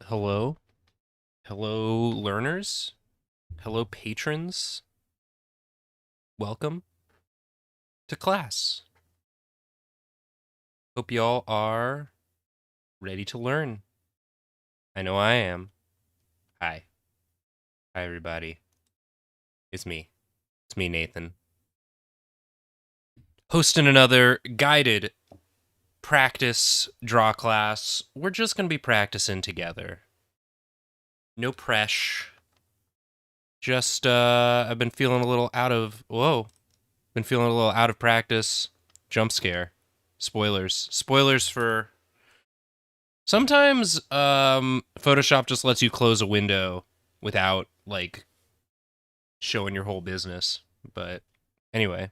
Hello? Hello, learners? Hello, patrons? Welcome to class. Hope y'all are ready to learn. I know I am. Hi. Hi, everybody. It's me. It's me, Nathan. Hosting another guided practice draw class. We're just going to be practicing together. No press. Just, I've been feeling a little out of, been feeling a little out of practice. Jump scare. Spoilers. Spoilers for sometimes Photoshop just lets you close a window without like showing your whole business. But anyway,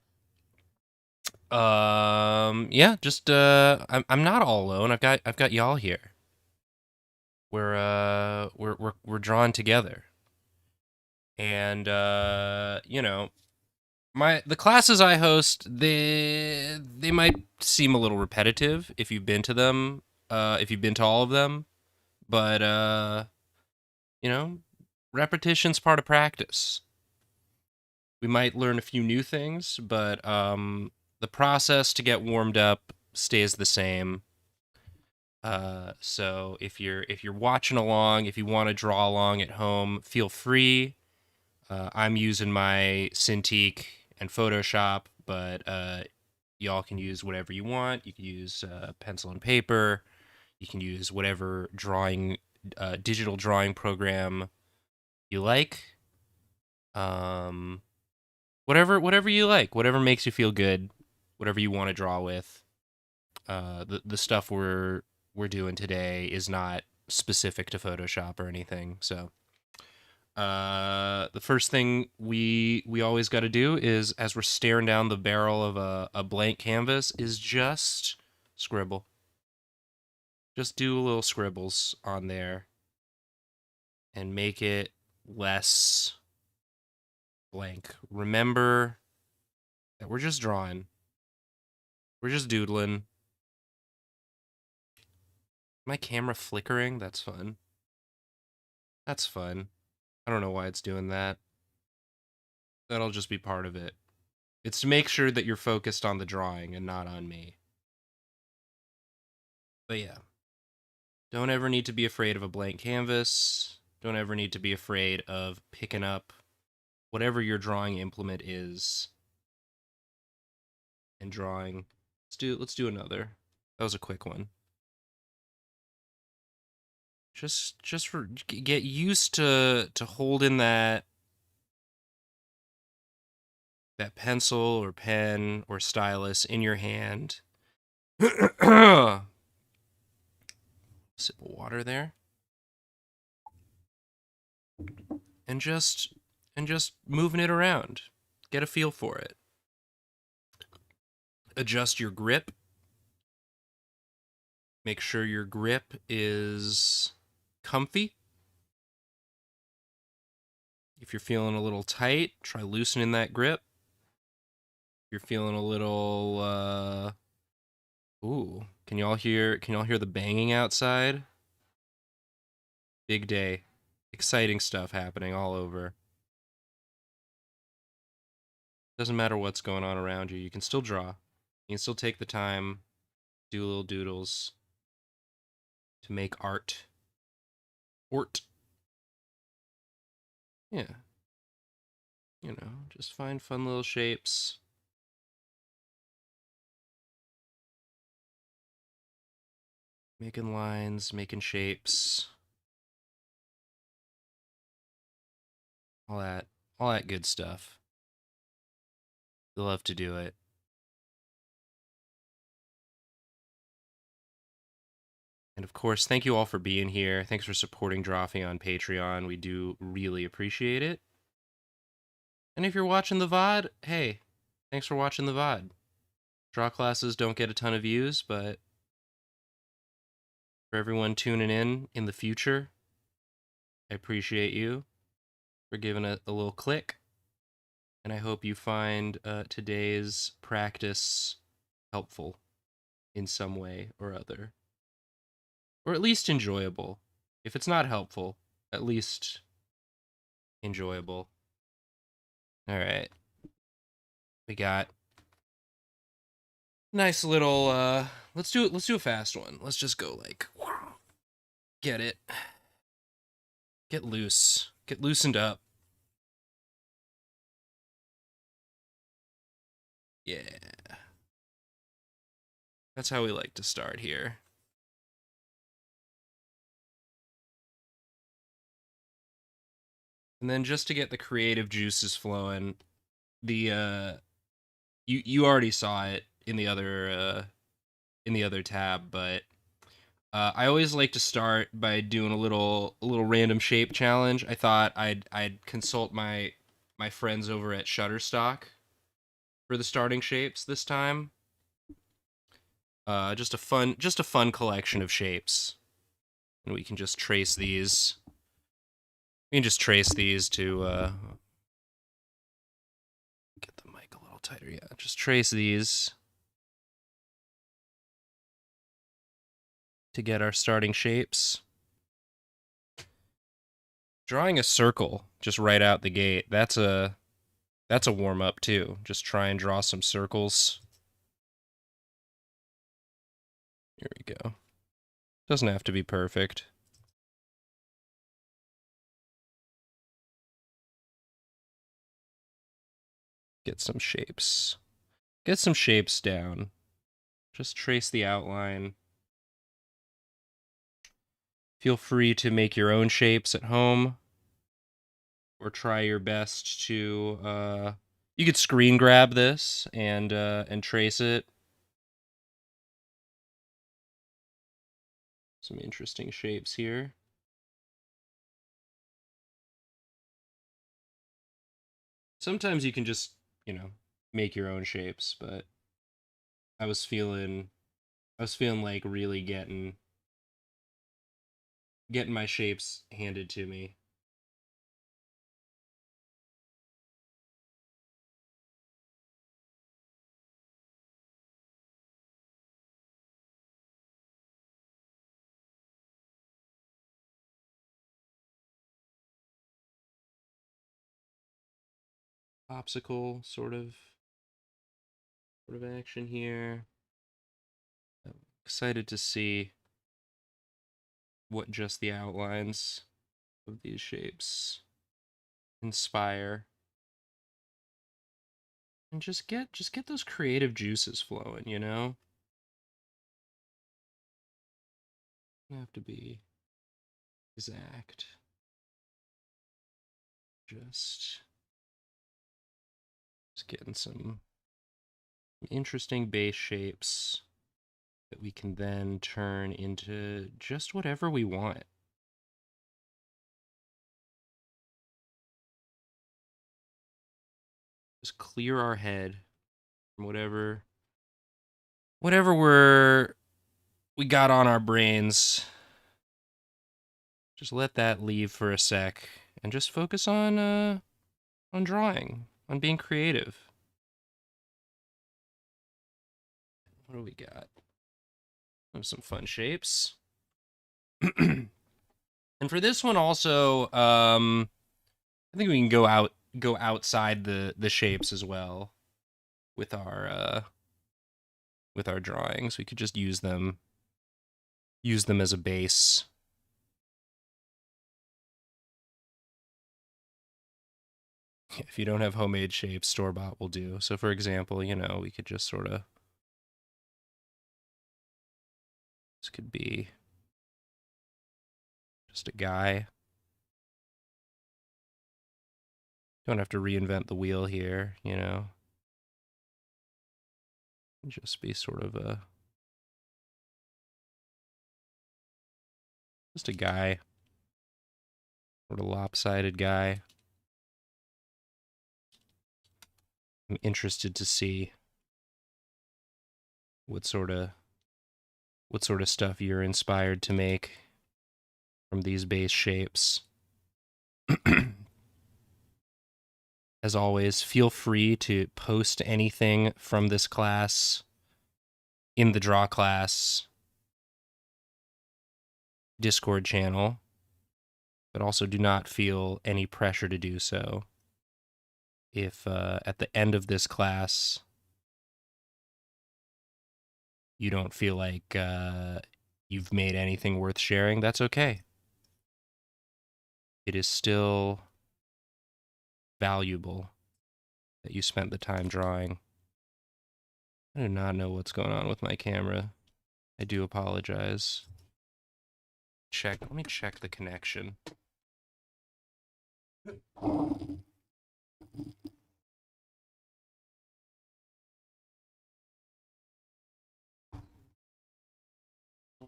yeah, just I'm not all alone. I've got y'all here. We're drawn together. And the classes I host, they might seem a little repetitive if you've been to them, if you've been to all of them, but you know, repetition's part of practice. We might learn a few new things, but the process to get warmed up stays the same. So if you're watching along, if you want to draw along at home, feel free. I'm using my Cintiq and Photoshop, but y'all can use whatever you want. You can use pencil and paper. You can use whatever digital drawing program you like. Um, whatever you like, whatever makes you feel good, whatever you want to draw with. The stuff we're doing today is not specific to Photoshop or anything. So, the first thing we always got to do is, as we're staring down the barrel of a blank canvas, is just scribble. Just do little scribbles on there and make it less blank. Remember that we're just drawing. We're just doodling. My camera flickering? That's fun. That's fun. I don't know why it's doing that. That'll just be part of it. It's to make sure that you're focused on the drawing and not on me. But yeah. Don't ever need to be afraid of a blank canvas. Don't ever need to be afraid of picking up whatever your drawing implement is and drawing. Let's do another. That was a quick one. Just for get used to holding that pencil or pen or stylus in your hand. Sip of water there. And just moving it around. Get a feel for it. Adjust your grip. Make sure your grip is comfy. If you're feeling a little tight, try loosening that grip. If you're feeling a little ooh, can y'all hear the banging outside? Big day. Exciting stuff happening all over. Doesn't matter what's going on around you, you can still draw. You can still take the time, do little doodles to make art. Ort. Yeah. Just find fun little shapes. Making lines, making shapes. All that good stuff. You love to do it. And of course, thank you all for being here. Thanks for supporting Drawfee on Patreon. We do really appreciate it. And if you're watching the VOD, hey, thanks for watching the VOD. Draw classes don't get a ton of views, but for everyone tuning in the future, I appreciate you for giving it a little click. And I hope you find today's practice helpful in some way or other. Or at least enjoyable. If it's not helpful, at least enjoyable. All right. We got nice little let's do a fast one. Let's just go like get it. Get loose. Get loosened up. Yeah. That's how we like to start here. And then just to get the creative juices flowing, the you already saw it in the other tab, but I always like to start by doing a little random shape challenge. I thought I'd consult my friends over at Shutterstock for the starting shapes this time. Just a fun collection of shapes, and we can just trace these. We can just trace these to get the mic a little tighter. Yeah, just trace these to get our starting shapes. Drawing a circle just right out the gate, that's a warm up too. Just try and draw some circles. Here we go. Doesn't have to be perfect. Get some shapes. Get some shapes down. Just trace the outline. Feel free to make your own shapes at home, or try your best to you could screen grab this and trace it. Some interesting shapes here. Sometimes you can just, make your own shapes, but I was feeling like really getting my shapes handed to me. Popsicle sort of action here. I'm excited to see what just the outlines of these shapes inspire. And just get those creative juices flowing, you know? You have to be exact. Just getting some interesting base shapes that we can then turn into just whatever we want. Just clear our head from whatever we got on our brains. Just let that leave for a sec and just focus on drawing, on being creative. What do we got? We have some fun shapes. And for this one also, I think we can go outside the shapes as well with our drawings. We could just use them as a base. If you don't have homemade shapes, store-bought will do. So for example, we could just sort of, this could be just a guy. Don't have to reinvent the wheel here, Just be sort of just a guy. Sort of lopsided guy. I'm interested to see what sort of stuff you're inspired to make from these base shapes. As always, feel free to post anything from this class in the DrawClass Discord channel. but also do not feel any pressure to do so. If at the end of this class you don't feel like you've made anything worth sharing, that's okay. It is still valuable that you spent the time drawing. I do not know what's going on with my camera. I do apologize. Let me check the connection.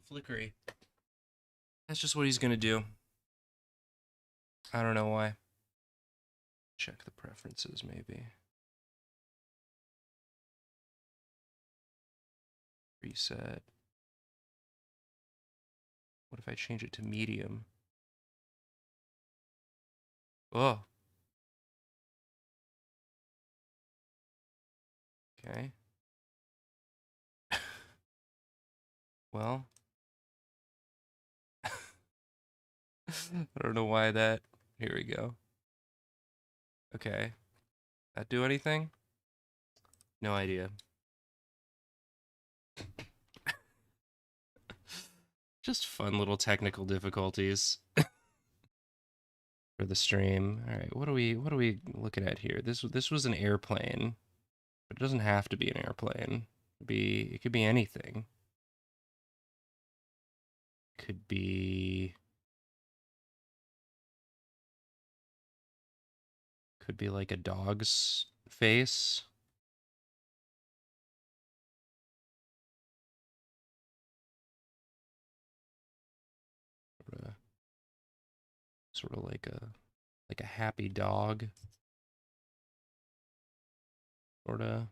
Flickery. That's just what he's gonna do. I don't know why. Check the preferences, maybe. Reset. What if I change it to medium? Oh. Okay. Well. I don't know why that. Here we go. Okay. That do anything? No idea. Just fun little technical difficulties for the stream. All right, what are we looking at here? This was an airplane, but it doesn't have to be an airplane. It could be anything. Could be like a dog's face. Sort of like a happy dog. Sort of.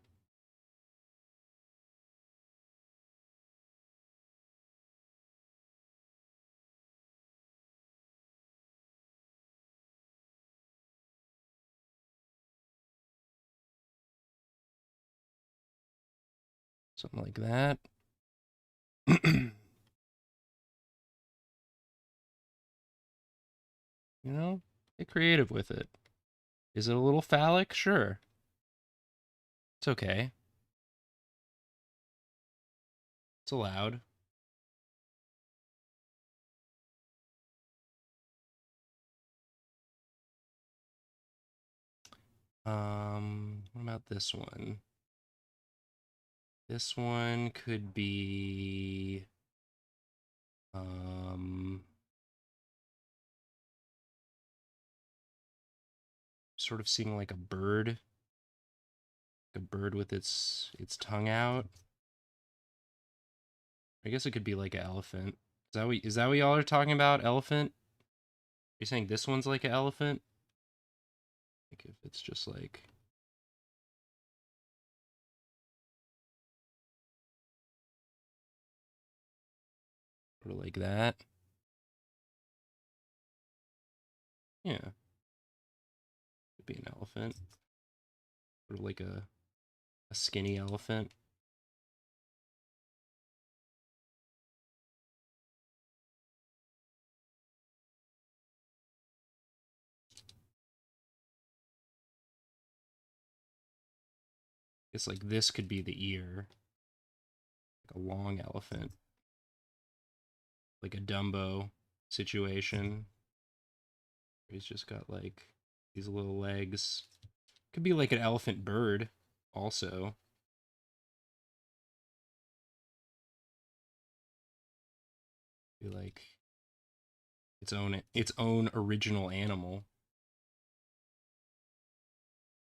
Something like that. You know, get creative with it. Is it a little phallic? Sure. It's okay. It's allowed. What about this one? This one could be sort of seeing like a bird with its tongue out. I guess it could be like an elephant. Is that what y'all are talking about? Elephant? Are you saying this one's like an elephant? Like if it's just like sort of like that. Yeah. Could be an elephant. Sort of like a skinny elephant. It's like this could be the ear. Like a long elephant. Like a Dumbo situation. He's just got like these little legs. Could be like an elephant bird also. Be like its own original animal.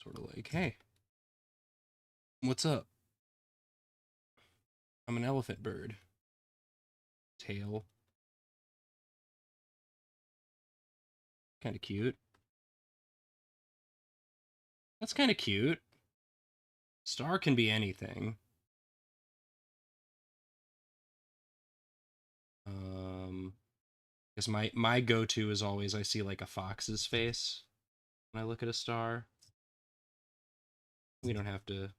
Sort of like, hey, what's up? I'm an elephant bird. Tail. Kind of cute. That's kind of cute. Star can be anything. Because my go-to is always I see like a fox's face when I look at a star. We don't have to.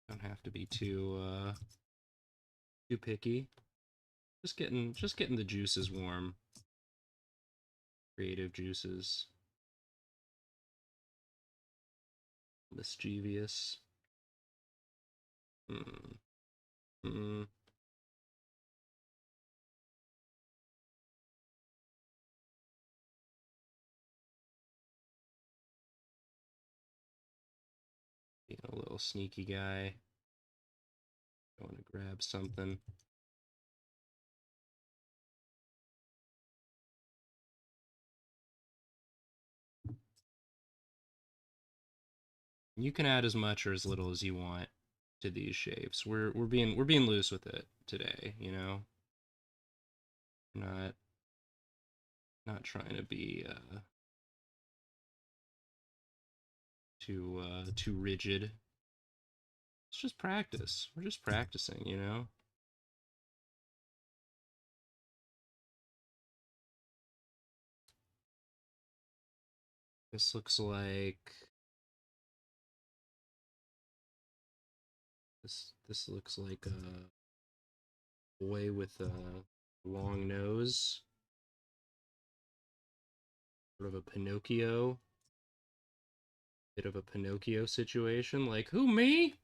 Don't have to be too picky. Just getting the juices warm. Creative juices. Mischievous. Mm. Mm. Being a little sneaky guy. Going to grab something. You can add as much or as little as you want to these shapes. We're being loose with it today, you know. We're not trying to be too rigid. It's just practice. We're just practicing, you know. This looks like this looks like a boy with a long nose, sort of a Pinocchio, bit of a Pinocchio situation. Like, who, me?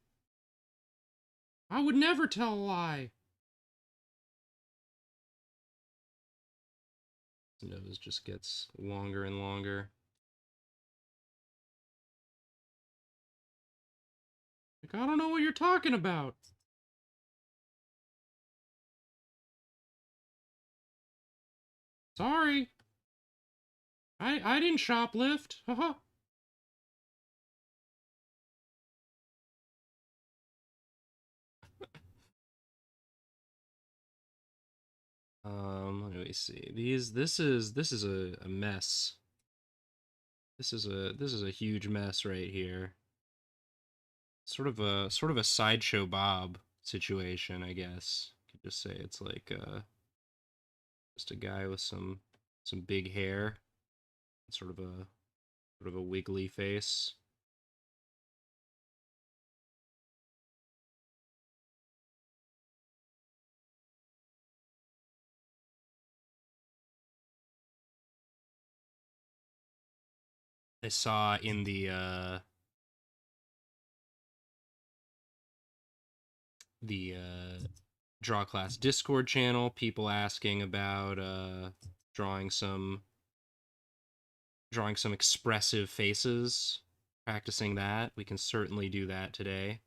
I would never tell a lie. His nose just gets longer and longer. Like, I don't know what you're talking about. Sorry. I didn't shoplift. Haha. Let me see. This is a mess. This is a huge mess right here. Sort of a sideshow Bob situation, I guess. You could just say it's like just a guy with some big hair, sort of a wiggly face. I saw in the DrawClass Discord channel people asking about drawing some drawing some expressive faces, practicing that. We can certainly do that today.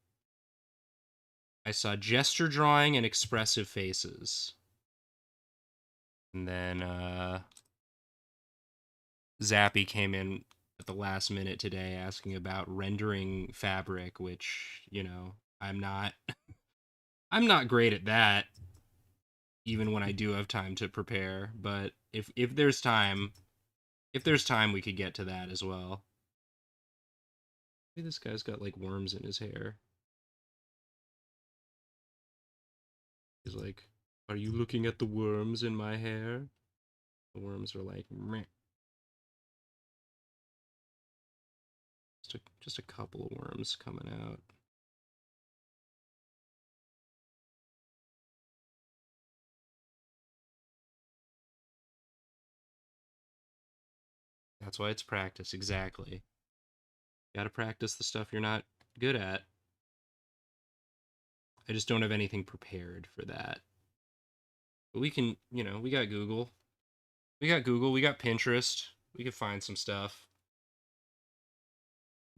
I saw gesture drawing and expressive faces. And then Zappy came in at the last minute today asking about rendering fabric, which, you know, I'm not great at that even when I do have time to prepare, but if there's time we could get to that as well. Maybe this guy's got like worms in his hair. He's like, "Are you looking at the worms in my hair?" The worms are like, meh. Just a couple of worms coming out. That's why it's practice, exactly. You gotta practice the stuff you're not good at. I just don't have anything prepared for that. But we can, you know, we got Google. We got Google, we got Pinterest. We could find some stuff.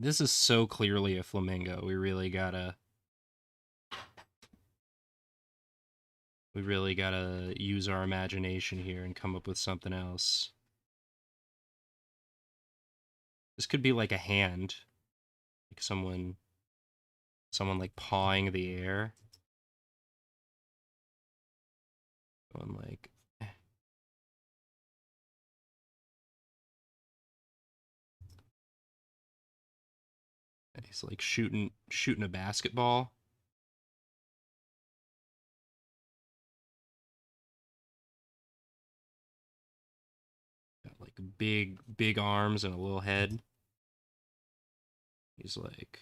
This is so clearly a flamingo. We really gotta use our imagination here and come up with something else. This could be like a hand. Like someone like pawing the air. Going like he's like shooting a basketball. Got like big arms and a little head. He's like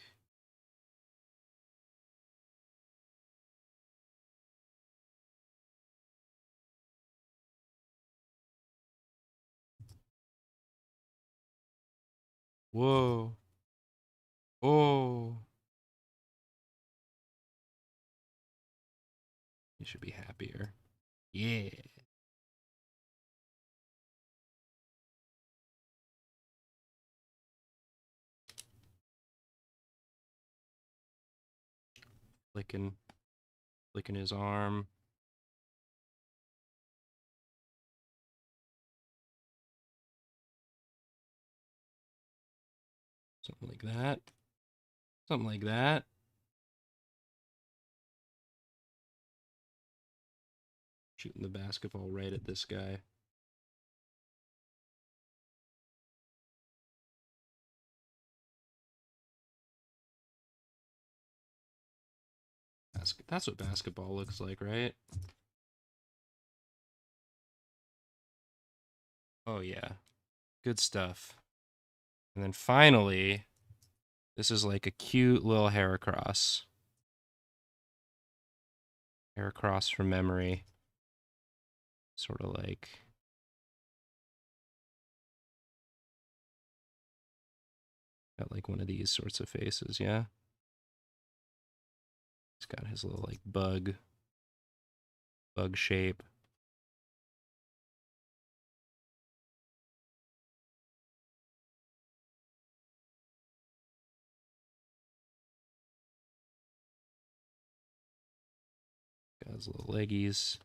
Whoa. Oh. You should be happier. Yeah. Flicking his arm. Something like that. Something like that. Shooting the basketball right at this guy. That's what basketball looks like, right? Oh, yeah. Good stuff. And then finally, this is like a cute little hair across. Hair across from memory. Sort of like... Got like one of these sorts of faces, yeah? He's got his little like bug shape. Got his little leggies.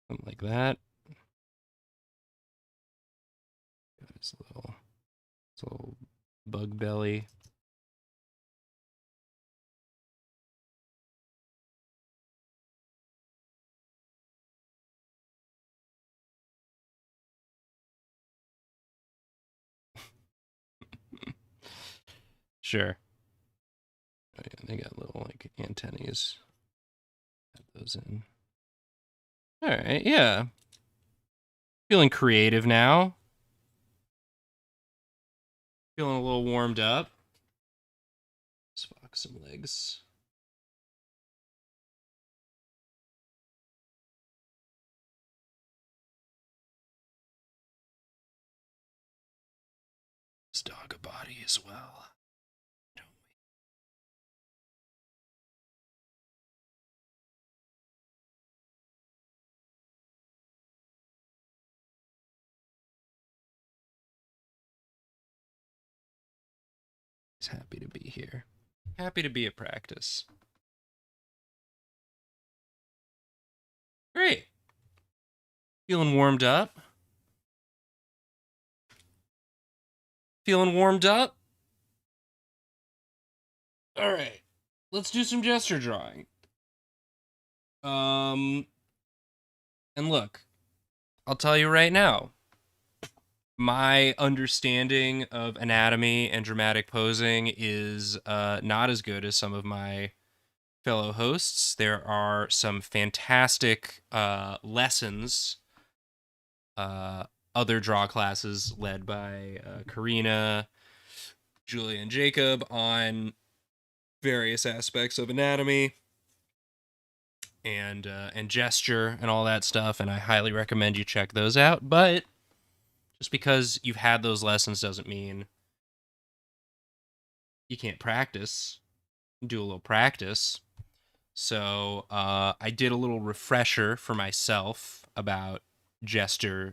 Something like that. Got his little bug belly. Sure. Oh, yeah, they got little like antennas. Add those in. All right, yeah. Feeling creative now. Feeling a little warmed up. Let's fuck some legs. This dog a body as well. Don't we? He's happy to be here. Happy to be at practice. Great. Feeling warmed up. Feeling warmed up. All right. Let's do some gesture drawing. And look, I'll tell you right now, my understanding of anatomy and dramatic posing is not as good as some of my fellow hosts. There are some fantastic lessons, other draw classes led by Karina, Julia, and Jacob on various aspects of anatomy and gesture and all that stuff, and I highly recommend you check those out. But just because you've had those lessons doesn't mean you can't practice. Do a little practice. So I did a little refresher for myself about gesture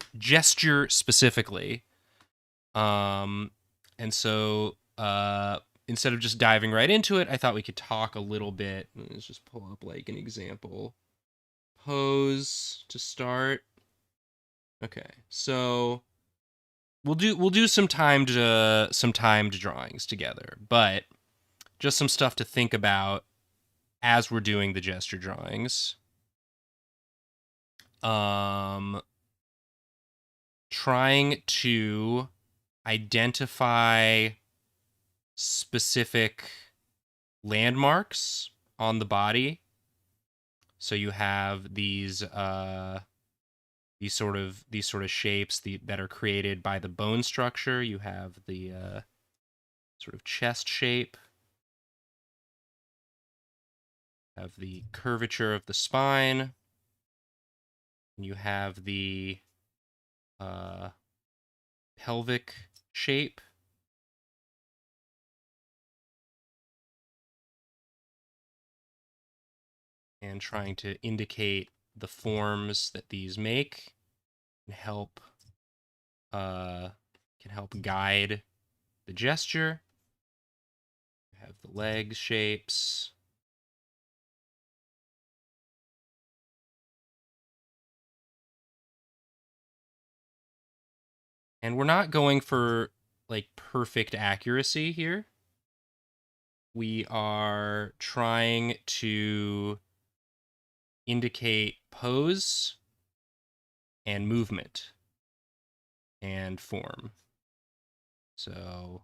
specifically. And so instead of just diving right into it, I thought we could talk a little bit. Let's just pull up like an example pose to start. Okay, so we'll do some timed drawings together, but just some stuff to think about as we're doing the gesture drawings. Trying to identify specific landmarks on the body. So you have these sort of shapes that are created by the bone structure. You have the sort of chest shape. have the curvature of the spine. You have the pelvic shape. And trying to indicate the forms that these make can help guide the gesture. You have the leg shapes. And we're not going for like perfect accuracy here. We are trying to indicate pose and movement and form. So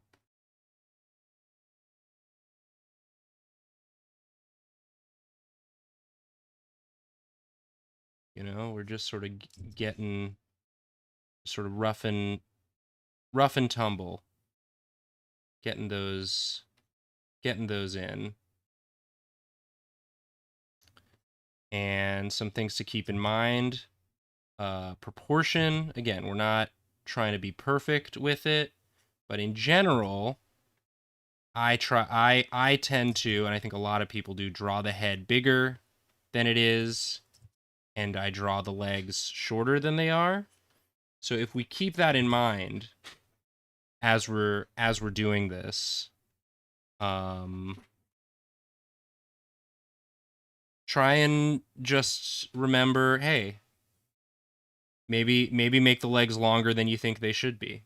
we're just sort of getting sort of rough and tumble, getting those in. And some things to keep in mind. Proportion, again, we're not trying to be perfect with it, but in general, I tend to, and I think a lot of people do, draw the head bigger than it is, and I draw the legs shorter than they are. So if we keep that in mind as we're doing this, try and just remember, hey, maybe make the legs longer than you think they should be.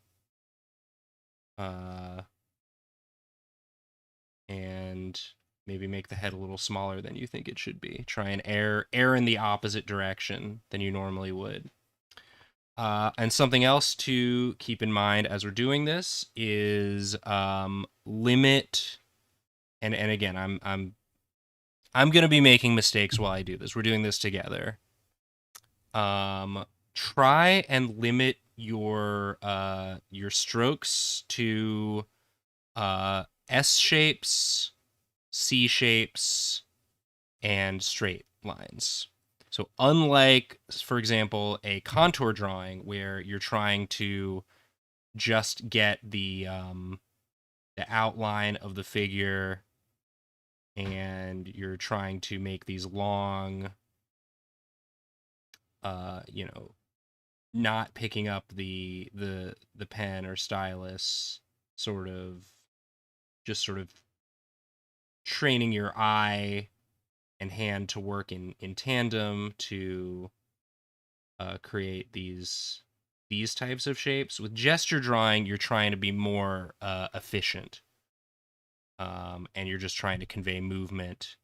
And maybe make the head a little smaller than you think it should be. Try and err in the opposite direction than you normally would. And something else to keep in mind as we're doing this is limit. And again, I'm gonna be making mistakes while I do this. We're doing this together. Try and limit your strokes to S shapes, C shapes, and straight lines. So unlike, for example, a contour drawing where you're trying to just get the outline of the figure and you're trying to make these long, not picking up the pen or stylus, just sort of training your eye and hand to work in tandem to create these types of shapes. With gesture drawing, you're trying to be more efficient, and you're just trying to convey movement.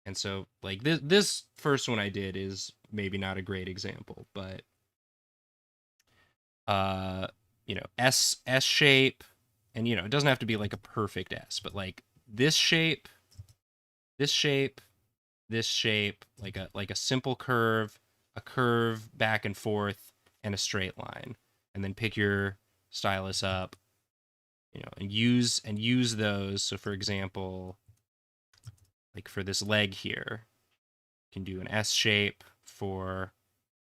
And so, like this first one I did is maybe not a great example, but S shape, and it doesn't have to be like a perfect S, but like this shape, this shape, this shape, like a simple curve, a curve back and forth, and a straight line, and then pick your stylus up, and use those. So for example, like for this leg here, you can do an S shape for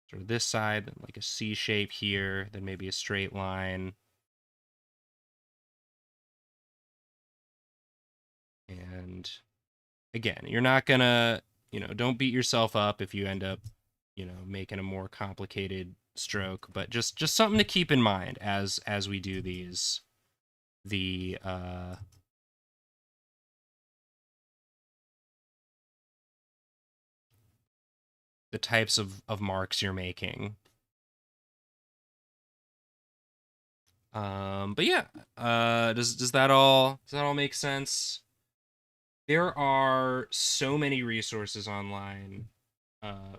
sort of this side, then like a C shape here, then maybe a straight line. And again, you're not gonna, don't beat yourself up if you end up, making a more complicated stroke, but just something to keep in mind as we do these, the types of marks you're making. But yeah, does that all make sense? There are so many resources online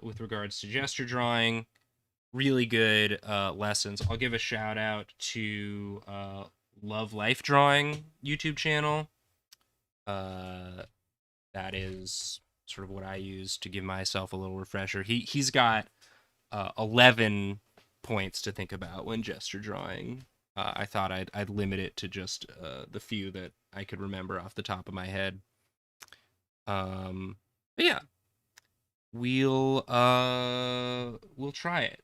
with regards to gesture drawing. Really good lessons. I'll give a shout out to Love Life Drawing YouTube channel. That is sort of what I use to give myself a little refresher. He's got 11 points to think about when gesture drawing. I thought I'd limit it to just the few that I could remember off the top of my head. But yeah, we'll try it.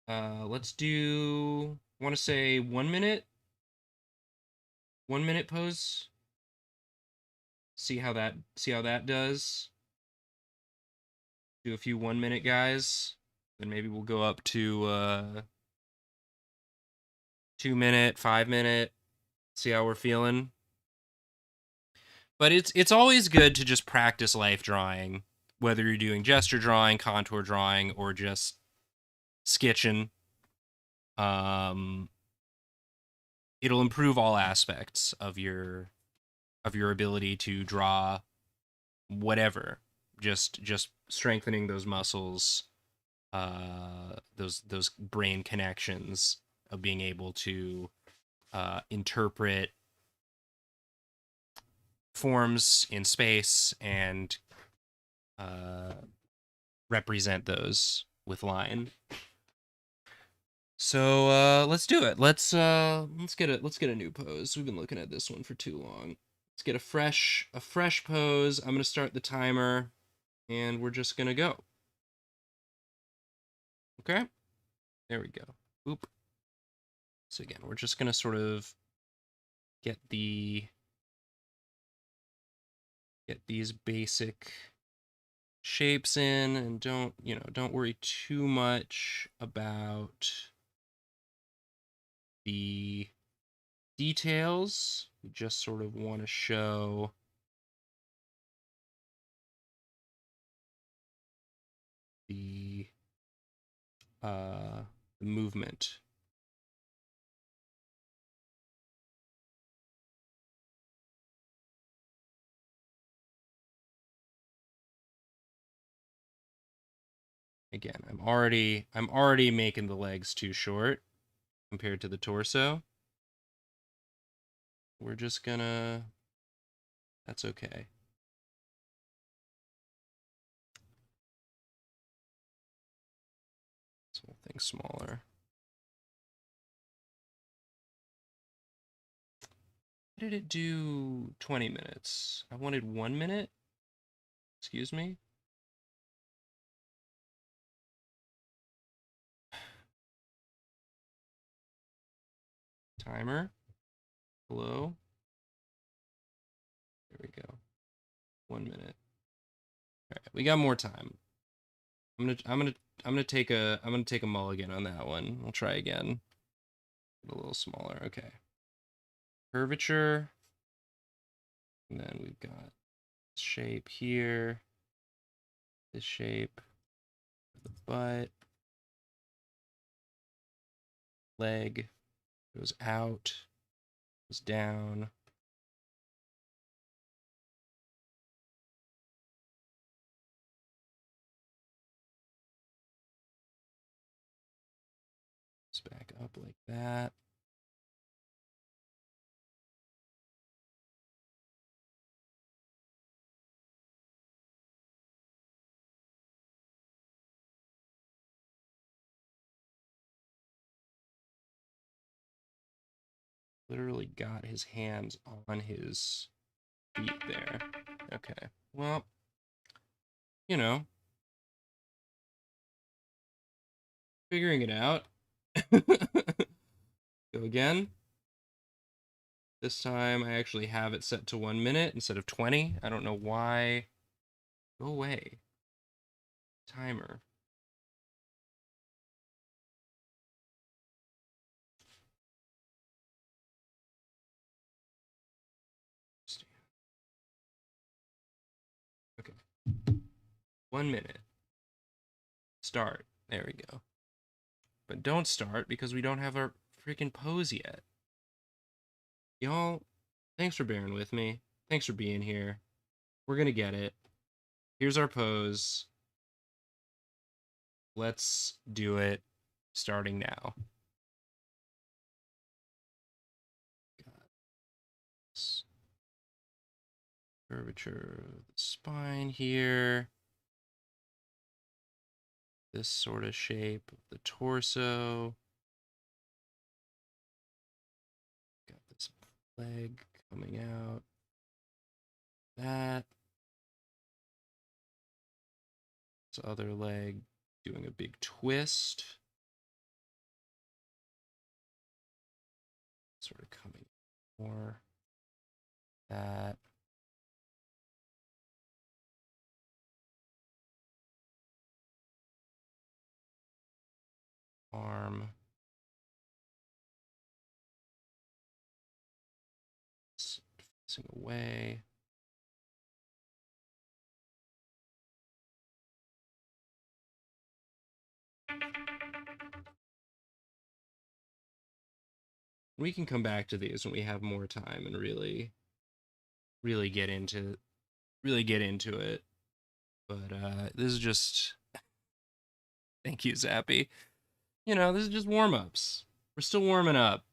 Let's do, want to say 1 minute, 1 minute pose. See how that does. Do a few 1 minute guys. Then maybe we'll go up to 2 minute, 5 minute. See how we're feeling. But it's always good to just practice life drawing, whether you're doing gesture drawing, contour drawing, or just sketching. Um, it'll improve all aspects of your ability to draw whatever. Just strengthening those muscles, those brain connections of being able to interpret forms in space and represent those with line. So let's do it. Let's get a new pose. We've been looking at this one for too long. Let's get a fresh pose. I'm gonna start the timer, and we're just gonna go. Okay, there we go. Boop. So again, we're just gonna sort of get these basic shapes in, and don't worry too much about the details. We just sort of want to show the movement. Again, I'm already making the legs too short compared to the torso. We're just gonna, that's okay. Something smaller. Why did it do 20 minutes? I wanted 1 minute. Excuse me. Timer. Hello. There we go. 1 minute. All right, we got more time. I'm gonna take a mulligan on that one. We'll try again. A little smaller. Okay. Curvature. And then we've got shape here. This shape of the butt. Leg goes out, goes down. It's back up like that. Literally got his hands on his feet there. Okay. Well, you know, figuring it out. Go again. This time I actually have it set to 1 minute instead of 20. I don't know why. Go away. Timer. Okay. 1 minute. Start. There we go. But don't start because we don't have our freaking pose yet. Y'all, thanks for bearing with me. Thanks for being here. We're gonna get it. Here's our pose. Let's do it starting now. Got this curvature of the spine here. This sort of shape of the torso. Got this leg coming out. That. This other leg doing a big twist. Sort of coming more. That. Arm. Facing away. We can come back to these when we have more time and really get into it. But this is just thank you, Zappy. You know, this is just warm-ups. We're still warming up.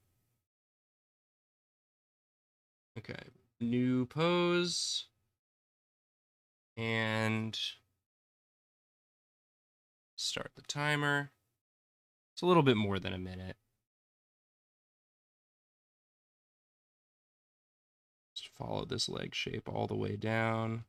Okay. New pose. And start the timer. It's a little bit more than a minute. Just follow this leg shape all the way down.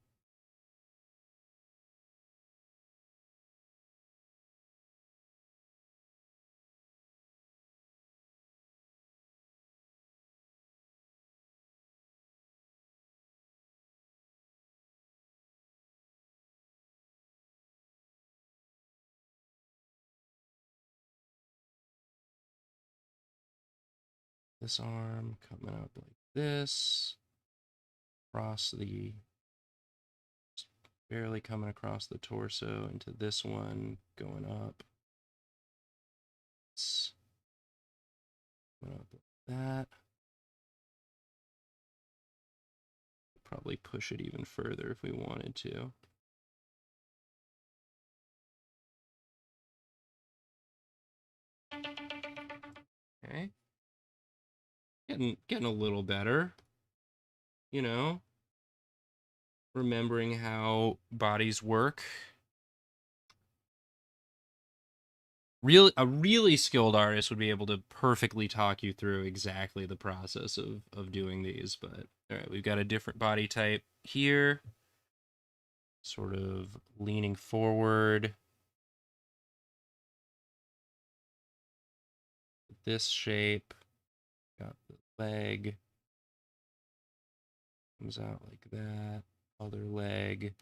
This arm coming up like this. Across the, just barely coming across the torso into this one, going up. It's going up like that. Probably push it even further if we wanted to. Okay. Getting a little better. You know, remembering how bodies work. A really skilled artist would be able to perfectly talk you through exactly the process of doing these, but all right, we've got a different body type here. Sort of leaning forward. This shape. Got the leg. Comes out like that. Other leg.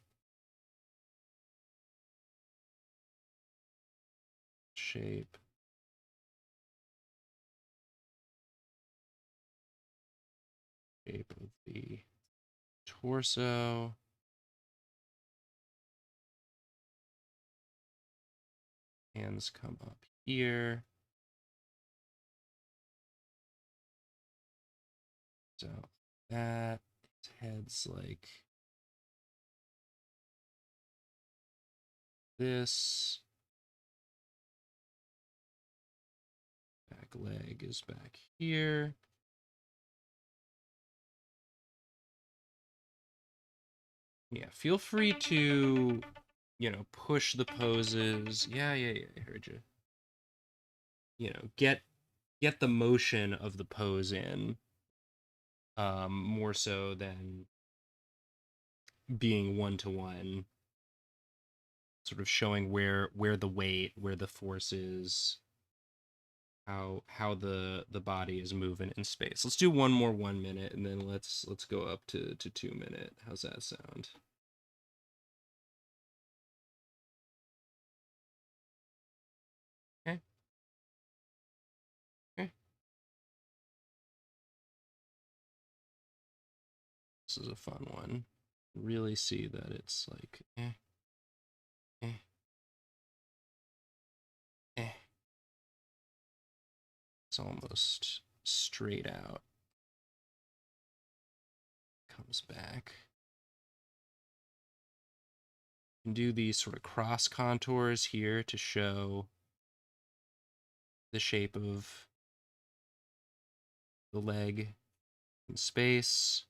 Shape. Shape of the torso. Hands come up here. So that. His head's like this. Back leg is back here. Yeah, feel free to, you know, push the poses. Yeah, I heard you. You know, get the motion of the pose in, more so than being one-to-one, sort of showing where the weight, where the force is, how the body is moving in space. Let's do one more 1 minute, and then let's go up to 2 minute. How's that sound? Okay. Okay. This is a fun one. Really see that it's like eh, eh. It's almost straight out. Comes back. And do these sort of cross contours here to show the shape of the leg in space.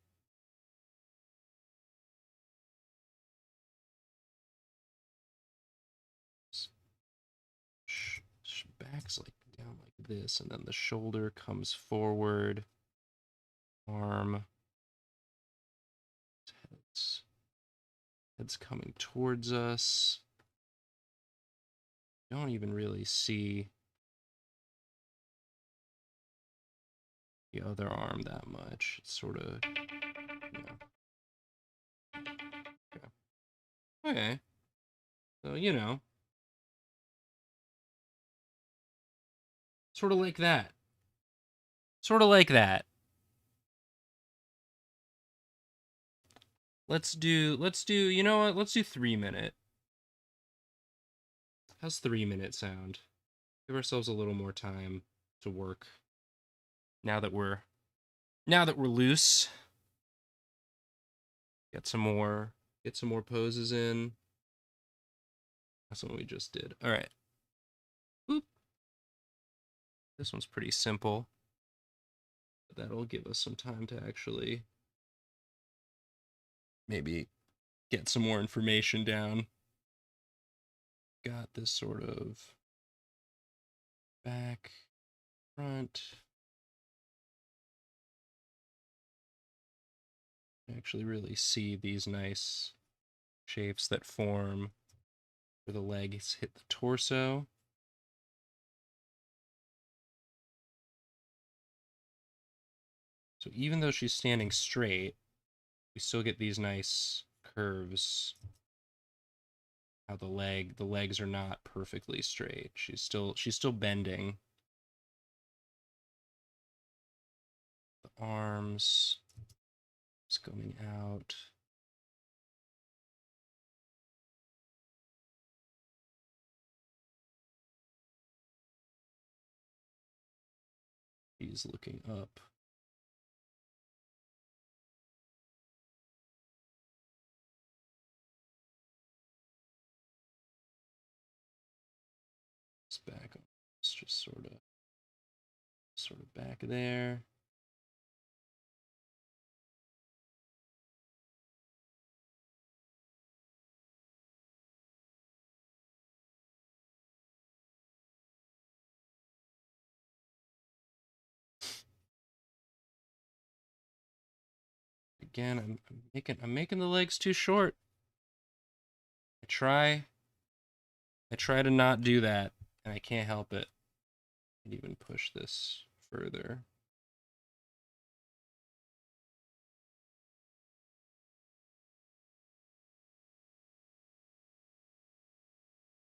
Back's like down like this, and then the shoulder comes forward. Arm. Head's coming towards us. don't even really see the other arm that much. It's sort of, okay. Okay. So, sort of like that. Sort of like that. Let's do, you know what? Let's do 3 minute. How's 3 minute sound? Give ourselves a little more time to work. Now that we're loose. Get some more poses in. That's what we just did. All right. Boop. This one's pretty simple. But that'll give us some time to actually maybe get some more information down. Got this sort of back, front. Actually really see these nice shapes that form where the legs hit the torso. So even though she's standing straight, we still get these nice curves. How the legs are not perfectly straight. She's still bending. The arms is coming out. He's looking up. It's back. It's just sort of back there. Again, I'm making the legs too short. I try to not do that, and I can't help it. I can even push this further.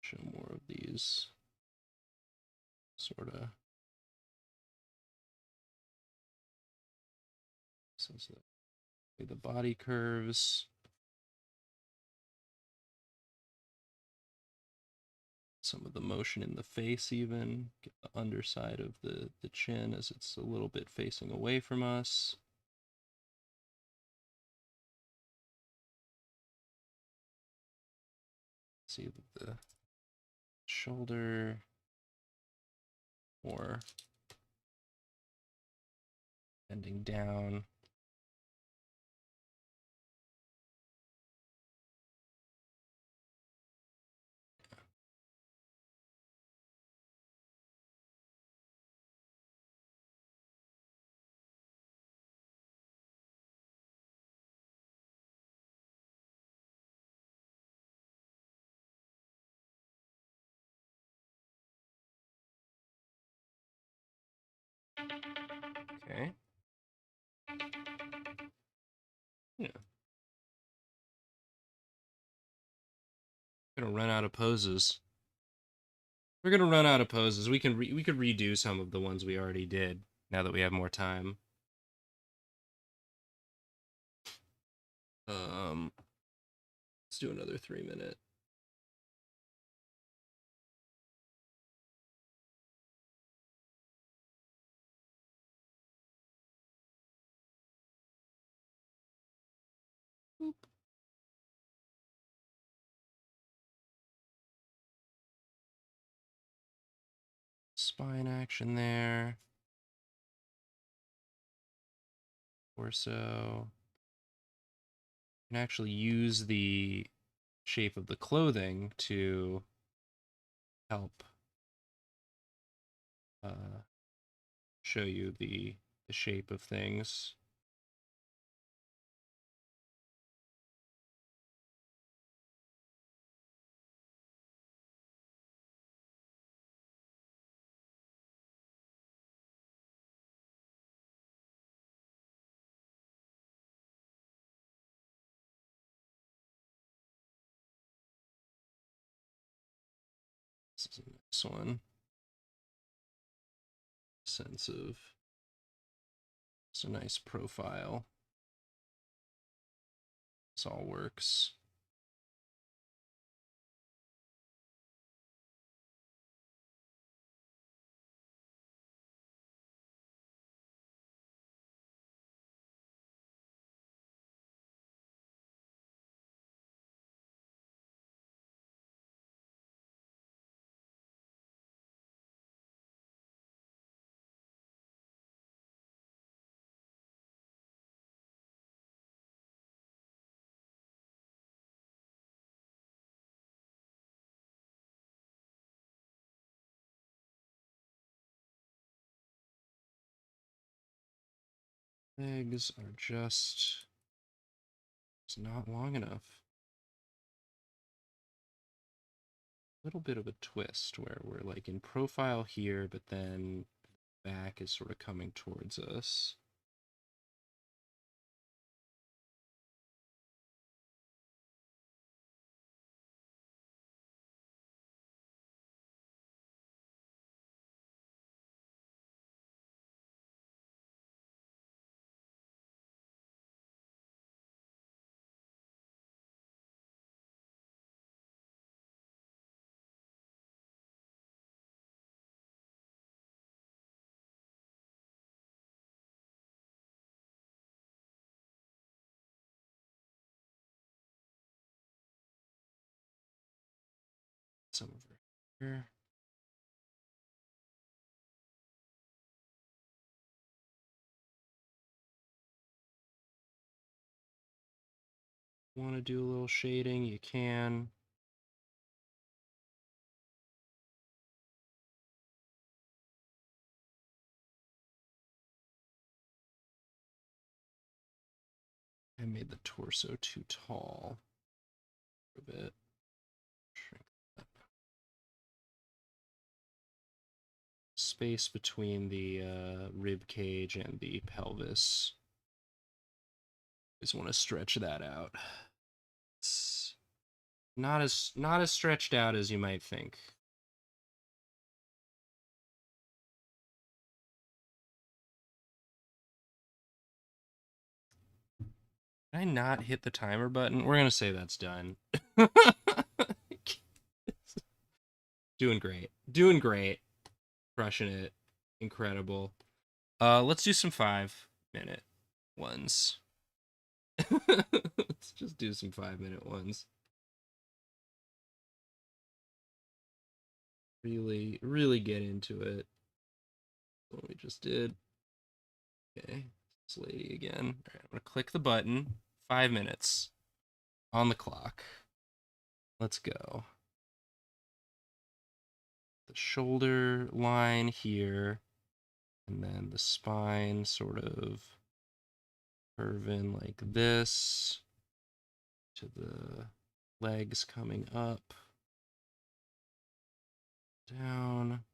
Show more of these sort of. So the body curves. Some of the motion in the face even. Get the underside of the chin as it's a little bit facing away from us. See the shoulder more bending down. Okay. Yeah. We're gonna run out of poses. We're gonna run out of poses. We could redo some of the ones we already did now that we have more time. Let's do another 3 minute. Boop. Spine action there. Torso. You can actually use the shape of the clothing to help show you the shape of things. This is a nice one. Sense of it's a nice profile. This all works. Legs are just it's not long enough. A little bit of a twist where we're like in profile here, but then the back is sort of coming towards us. Some over here. Want to do a little shading, you can. I made the torso too tall for a bit. Shrink that. Space between the rib cage and the pelvis. Just want to stretch that out. It's not as stretched out as you might think. Did I not hit the timer button? We're gonna say that's done. Doing great. Doing great. Crushing it. Incredible. Let's do some 5-minute ones. Let's just do some 5-minute ones. Really, really get into it. What we just did. Okay, this lady again. All right, I'm gonna click the button. 5 minutes on the clock. Let's go. The shoulder line here, and then the spine sort of curving like this to the legs coming up, down.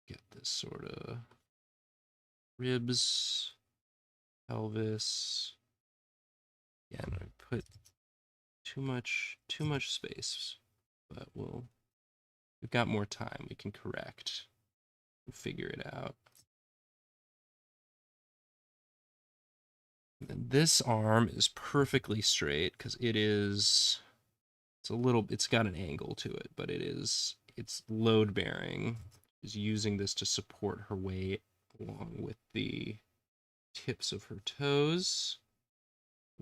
Get this sort of ribs, pelvis. Yeah, and I put too much space, but we've got more time. We can correct and figure it out. And this arm is perfectly straight because it's got an angle to it, but it's load bearing. She's using this to support her weight along with the tips of her toes.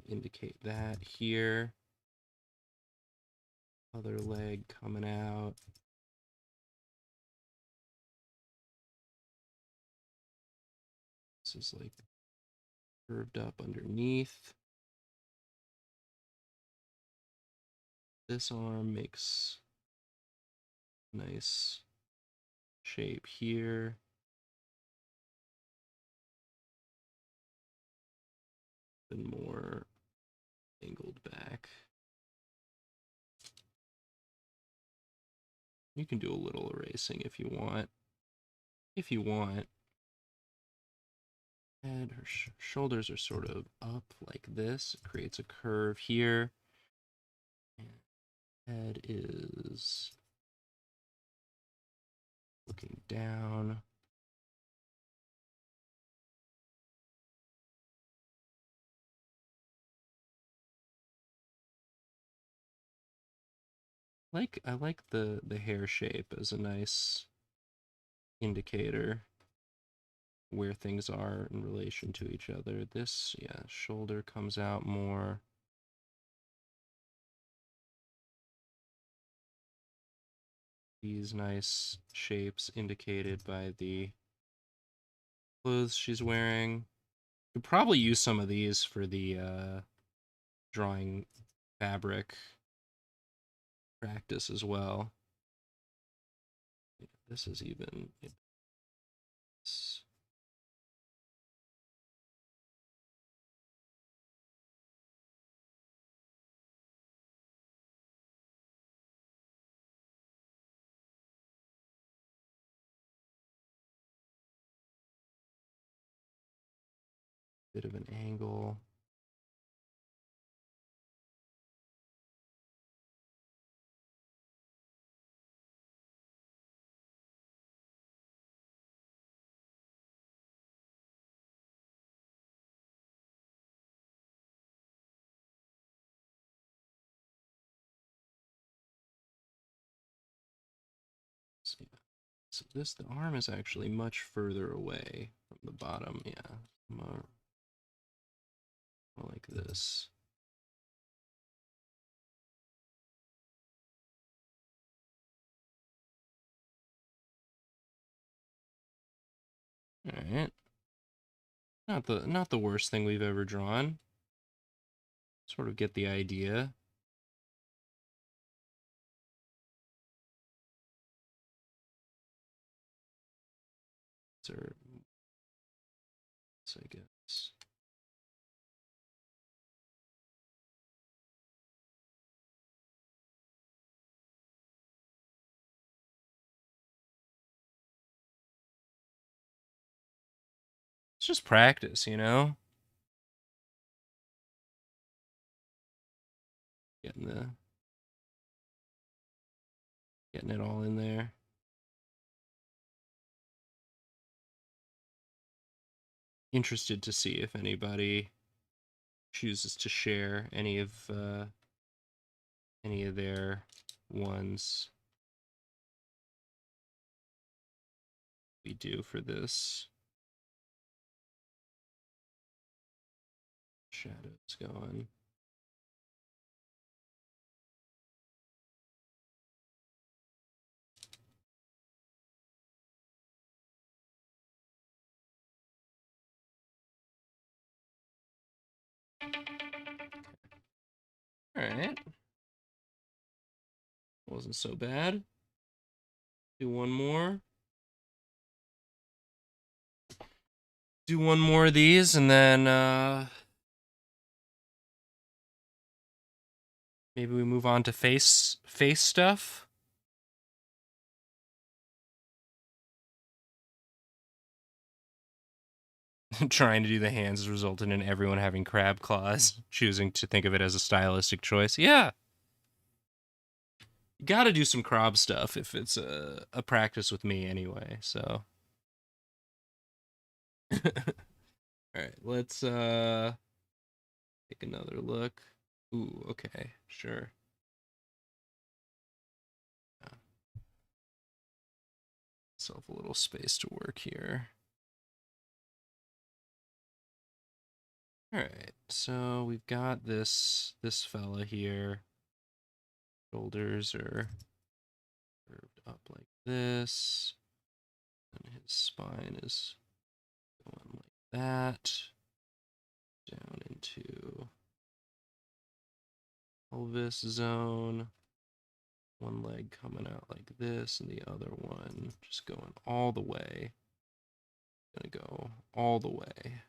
Indicate that here. Other leg coming out. This is like curved up underneath. This arm makes nice shape here. And more angled back. You can do a little erasing if you want. And her shoulders are sort of up like this. It creates a curve here. Head is looking down. I like the hair shape as a nice indicator where things are in relation to each other. This, yeah, shoulder comes out more. These nice shapes indicated by the clothes she's wearing. Could probably use some of these for the drawing fabric practice as well. This is even it's a bit of an angle. So, yeah. So the arm is actually much further away from the bottom. Yeah, more like this. All right. Not the worst thing we've ever drawn. Sort of get the idea. Or I guess. It's just practice, you know? Getting it all in there. Interested to see if anybody chooses to share any of their ones we do for this. Shadows going. All right. Wasn't so bad. Do one more. Do one more of these, and then maybe we move on to face stuff. Trying to do the hands has resulted in everyone having crab claws, choosing to think of it as a stylistic choice. Yeah. You gotta do some crab stuff if it's a practice with me anyway, so. Alright, let's take another look. Ooh, okay, sure. Yeah. Myself a little space to work here. Alright, so we've got this fella here. Shoulders are curved up like this. And his spine is going like that. Down into pelvis zone. One leg coming out like this, and the other one just going all the way. Gonna go all the way.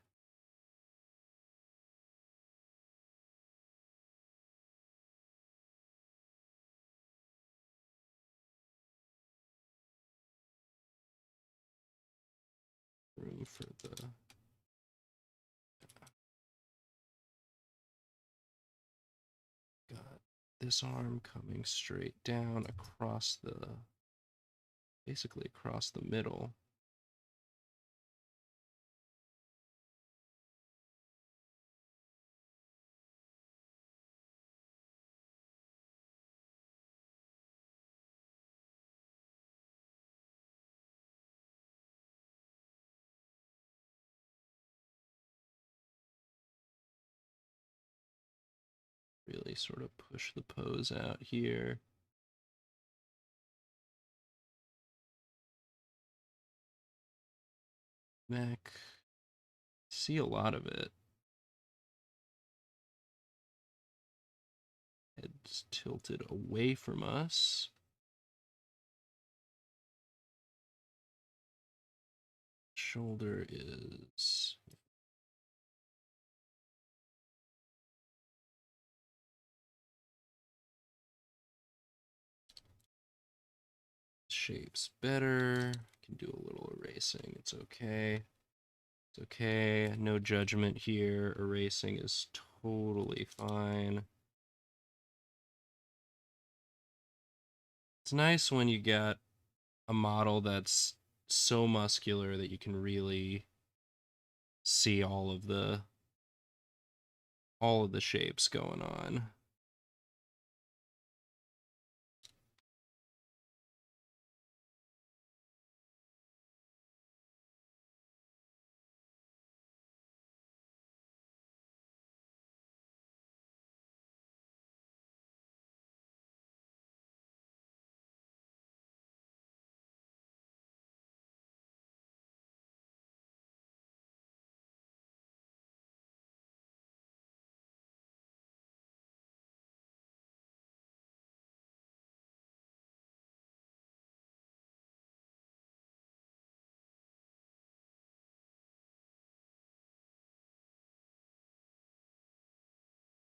Room for the God. this arm coming straight down across basically across the middle. Really sort of push the pose out here. Neck. See a lot of it. Head's tilted away from us. Shoulder is shapes better. Can do a little erasing. It's okay. It's okay. No judgment here. Erasing is totally fine. It's nice when you get a model that's so muscular that you can really see all of the shapes going on.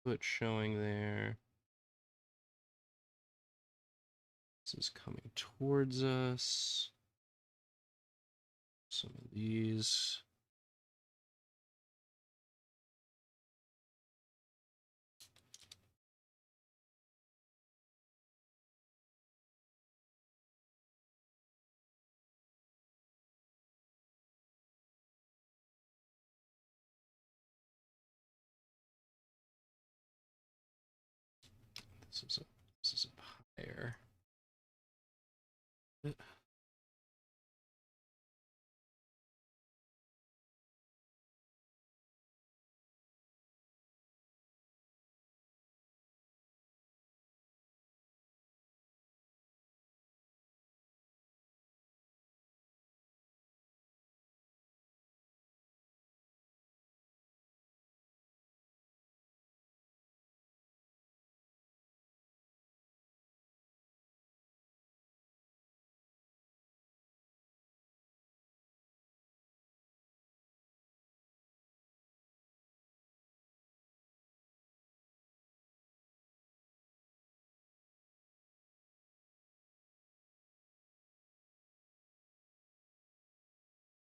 Foot showing there. This is coming towards us. Some of these. This is up higher.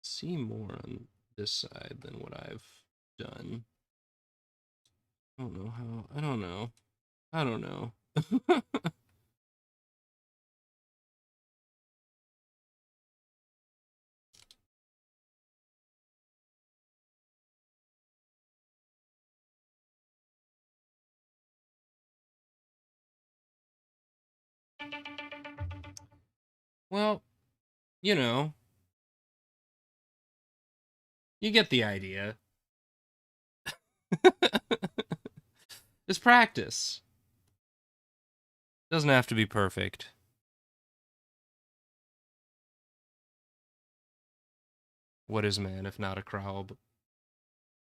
See more on this side than what I've done. I don't know how. I don't know. I don't know. Well, you know, you get the idea. It's practice. Doesn't have to be perfect. What is man if not a crowd?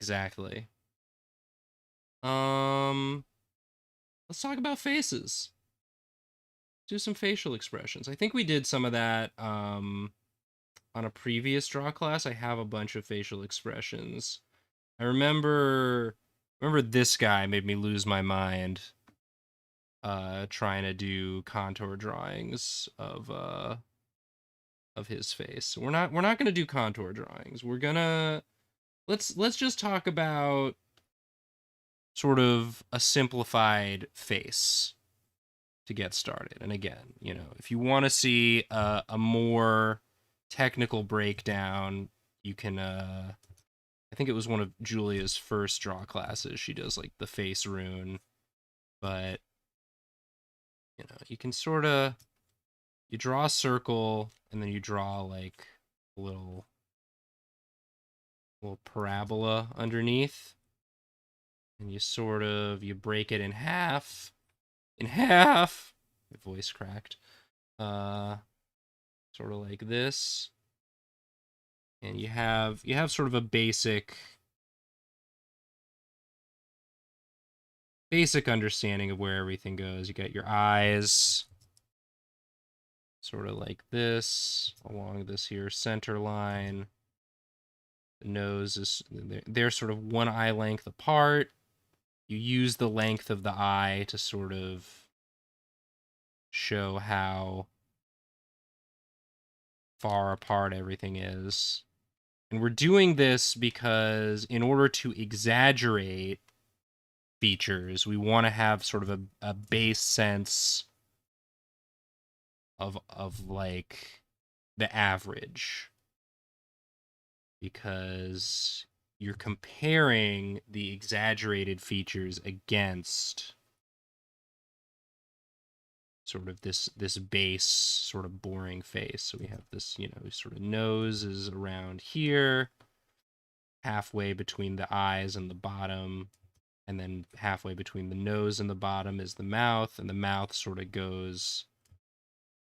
Exactly. Let's talk about faces. Do some facial expressions. I think we did some of that on a previous draw class. I have a bunch of facial expressions. I remember this guy made me lose my mind trying to do contour drawings of his face. We're not going to do contour drawings. We're going to let's just talk about sort of a simplified face. get started. And again, you know, if you want to see a more technical breakdown, you can I think it was one of Julia's first draw classes. She does like the face rune, but you know, you can sort of you draw a circle and then you draw like a little parabola underneath, and you sort of you break it in half. My voice cracked. Sort of like this. And you have sort of a basic understanding of where everything goes. You got your eyes sort of like this along this here center line. The nose is they're sort of one eye length apart. You use the length of the eye to sort of show how far apart everything is. And we're doing this because in order to exaggerate features, we want to have sort of a base sense of like the average, because you're comparing the exaggerated features against sort of this base sort of boring face. So we have this, you know, sort of nose is around here, halfway between the eyes and the bottom, and then halfway between the nose and the bottom is the mouth, and the mouth sort of goes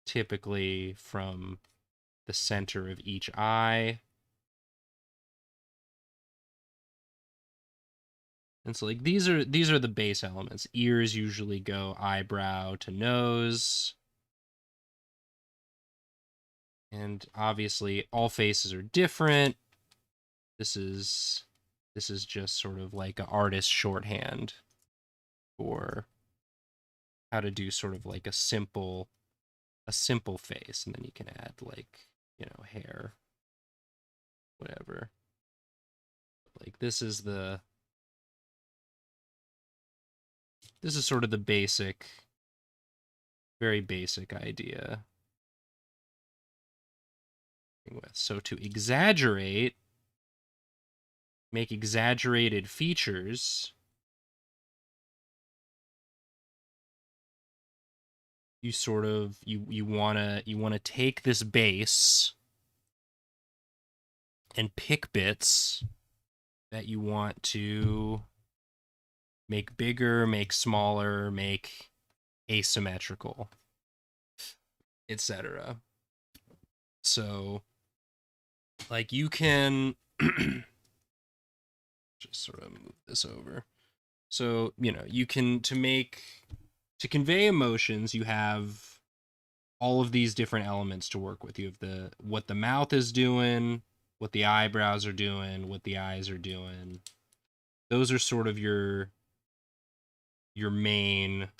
typically from the center of each eye. And so like these are the base elements. Ears usually go eyebrow to nose. And obviously all faces are different. This is just sort of like an artist shorthand for how to do sort of like a simple face, and then you can add like, you know, hair, whatever. Like this is sort of the basic, very basic idea. So to exaggerate, make exaggerated features, you sort of you want to take this base and pick bits that you want to make bigger, make smaller, make asymmetrical, etc. So like you can just sort of move this over. So, you know, you can to convey emotions, you have all of these different elements to work with. You have what the mouth is doing, what the eyebrows are doing, what the eyes are doing. Those are sort of your main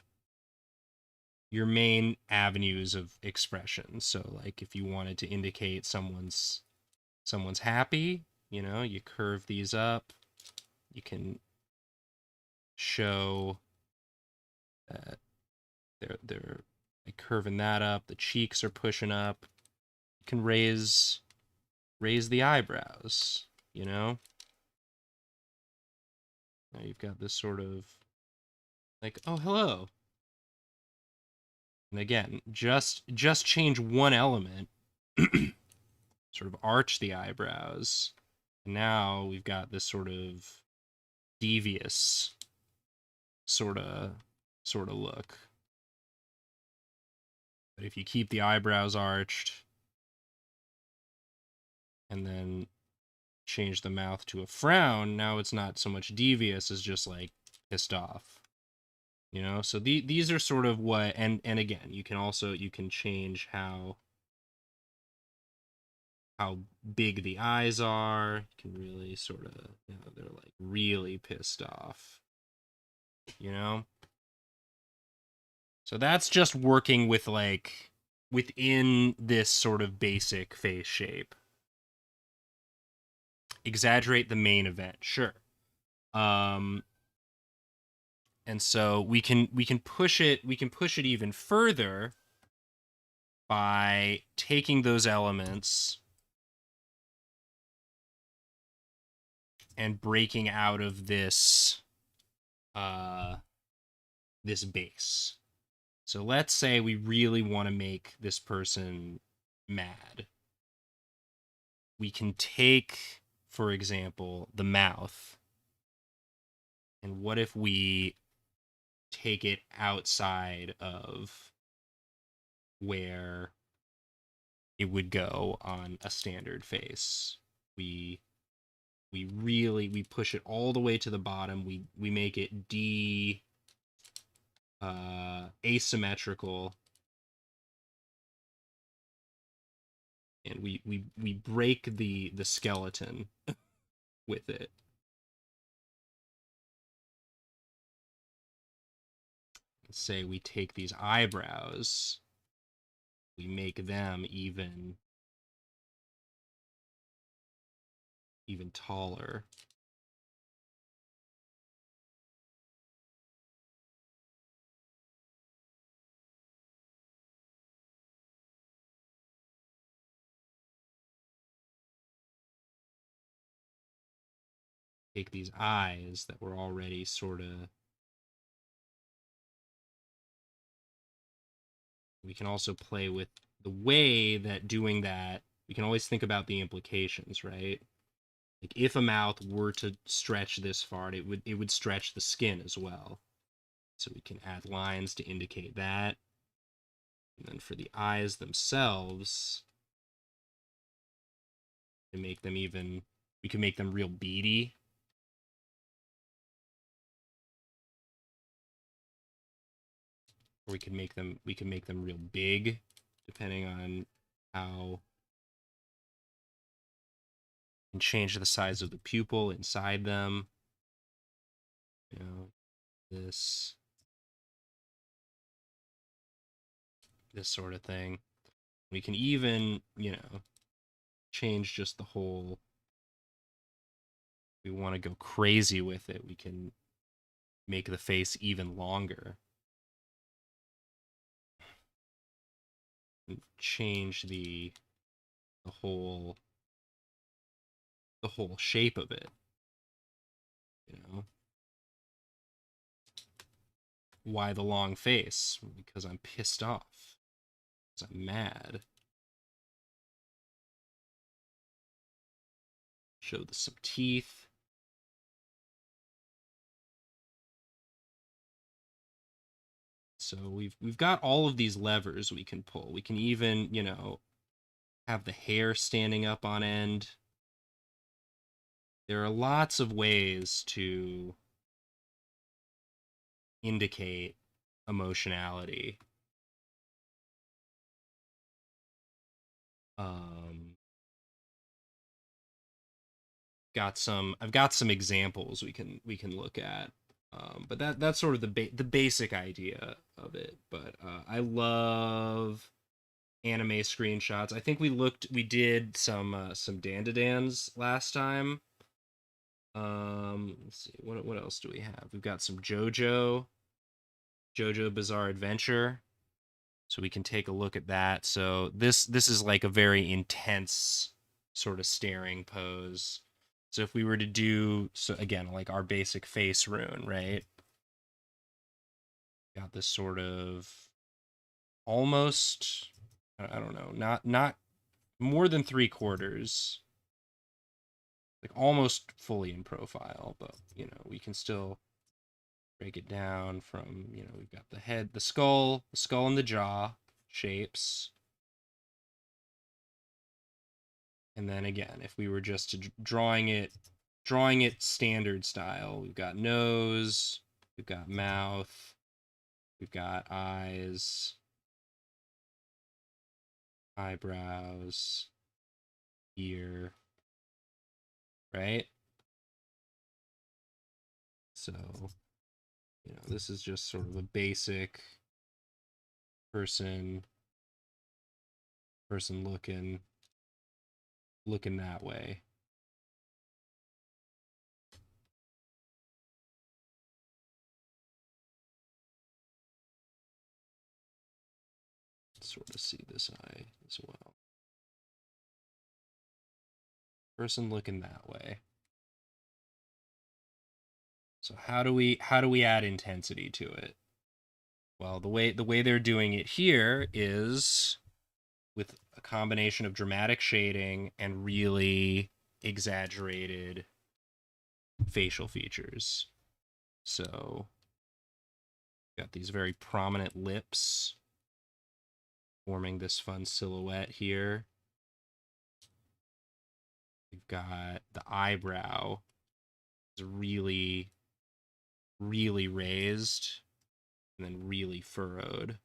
avenues of expression. So like if you wanted to indicate someone's happy, you know, you curve these up. You can show that they're like curving that up. The cheeks are pushing up. You can raise the eyebrows, you know? Now you've got this sort of like, oh, hello. And again, just change one element, sort of arch the eyebrows. And now we've got this sort of devious sort of look. But if you keep the eyebrows arched and then change the mouth to a frown, now it's not so much devious as just like pissed off. You know, so these are sort of what, and again, you can change how big the eyes are. You can really sort of, you know, they're like really pissed off, you know? So that's just working with like within this sort of basic face shape. Exaggerate the main event, sure. And so we can push it even further by taking those elements and breaking out of this this base. So let's say we really want to make this person mad. We can take, for example, the mouth. And what if we take it outside of where it would go on a standard face? We push it all the way to the bottom. We make it asymmetrical, and we break the skeleton with it. Let's say we take these eyebrows, we make them even taller. Take these eyes that were already sort of. We can also play with the way that doing that, we can always think about the implications, right? Like if a mouth were to stretch this far, it would stretch the skin as well. So we can add lines to indicate that. And then for the eyes themselves, to make them even, we can make them real beady. Or we can make them real big, depending on how. And change the size of the pupil inside them. You know, this sort of thing. We can even, change just the whole. We want to go crazy with it. We can make the face even longer. And change the whole shape of it. Why the long face? Because I'm pissed off. Because I'm mad. Show some teeth. So we've got all of these levers we can pull. We can even, have the hair standing up on end. There are lots of ways to indicate emotionality. I've got some examples we can look at. But that's sort of the basic idea of it. But I love anime screenshots. I think we did some Dandadans last time. Let's see, what else do we have? We've got some JoJo Bizarre Adventure, so we can take a look at that. So this is like a very intense sort of staring pose. So if we were to do, so again, like our basic face rune, right? Got this sort of almost, I don't know, not more than 3/4, like almost fully in profile, but we can still break it down from, we've got the head, the skull and the jaw shapes. And then again, if we were just to drawing it standard style, we've got nose, we've got mouth, we've got eyes, eyebrows, ear, right? So, this is just sort of a basic person looking that way. sort of see this eye as well. Person looking that way. So how do we add intensity to it? Well, the way they're doing it here is with a combination of dramatic shading and really exaggerated facial features. So got these very prominent lips forming this fun silhouette here. We've got the eyebrow is really, really raised and then really furrowed.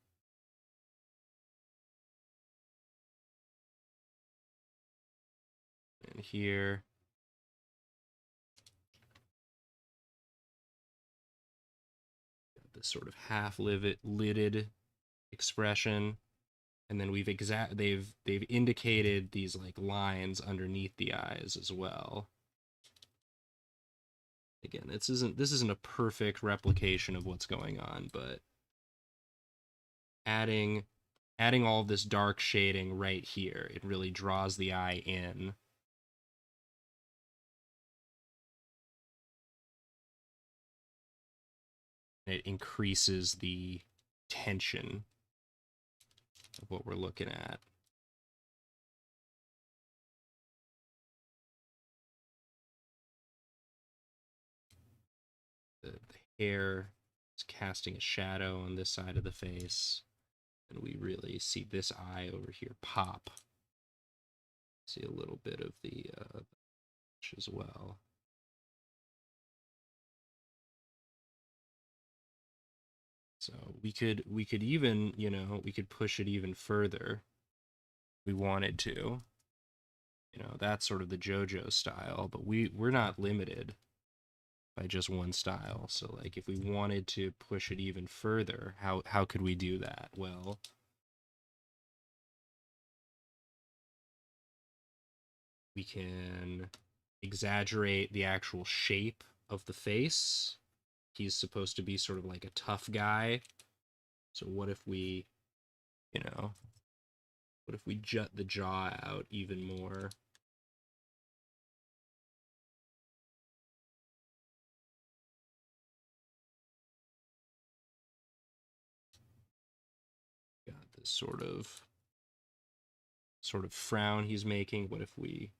And here, got this sort of half-lidded expression. And then they've indicated these like lines underneath the eyes as well. Again, this isn't a perfect replication of what's going on, but adding all of this dark shading right here, it really draws the eye in. It increases the tension of what we're looking at. The hair is casting a shadow on this side of the face, and we really see this eye over here pop. See a little bit of the as well. So we could even, you know, we could push it even further if we wanted to. You know, that's sort of the JoJo style, but we're not limited by just one style. So like if we wanted to push it even further, how could we do that? Well, we can exaggerate the actual shape of the face. He's supposed to be sort of like a tough guy. So what if we, you know, what if we jut the jaw out even more? Got this sort of frown he's making. What if we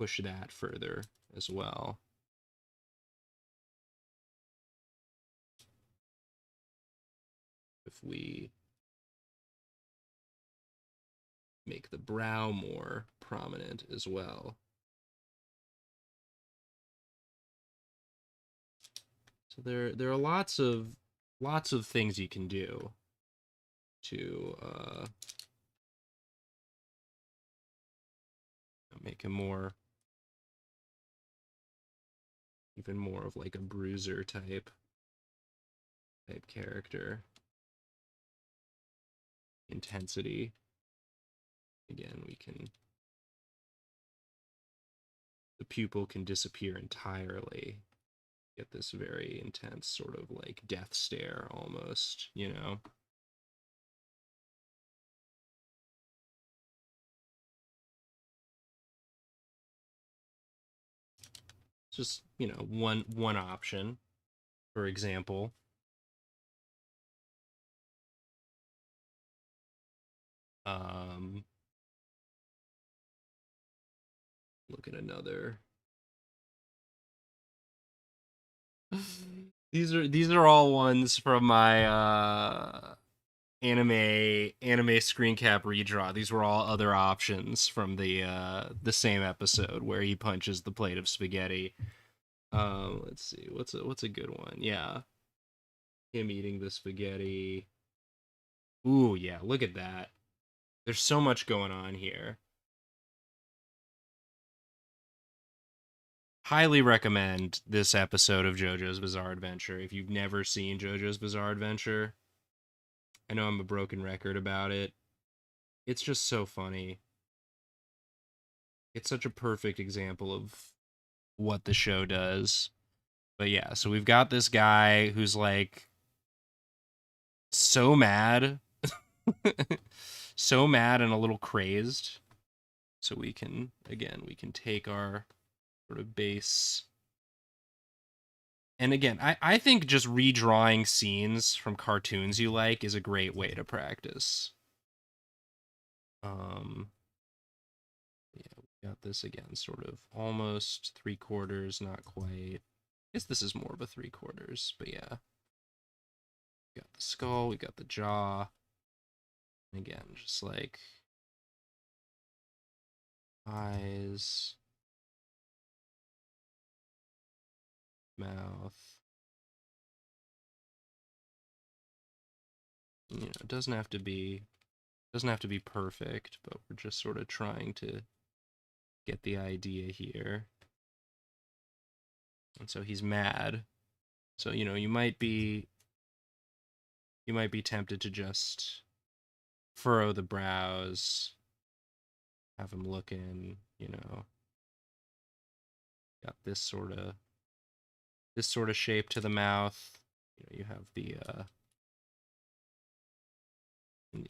push that further as well? If we make the brow more prominent as well. So there are lots of things you can do to make him more, even more of like a bruiser type character. Intensity. Again, the pupil can disappear entirely. Get this very intense sort of like death stare almost, you know? Just, you know, one option, for example. Look at another. These are all ones from my anime screen cap redraw. These were all other options from the same episode where he punches the plate of spaghetti. Let's see, what's a good one? Yeah, him eating the spaghetti. Ooh, yeah, look at that. There's so much going on here. Highly recommend this episode of JoJo's Bizarre Adventure if you've never seen JoJo's Bizarre Adventure. I know I'm a broken record about it. It's just so funny. It's such a perfect example of what the show does. But yeah, so we've got this guy who's like so mad So mad and a little crazed. So we can, again, we can take our sort of base. And again, I think just redrawing scenes from cartoons you like is a great way to practice. Um, yeah, we got this again, sort of almost 3/4, not quite. I guess this is more of a 3/4, but yeah. We got the skull, we got the jaw. And again, just like eyes, mouth. You know, it doesn't have to be perfect, but we're just sort of trying to get the idea here. And so he's mad. So, you know, you might be tempted to just furrow the brows, have him looking, you know, got this sort of shape to the mouth. You know, you have the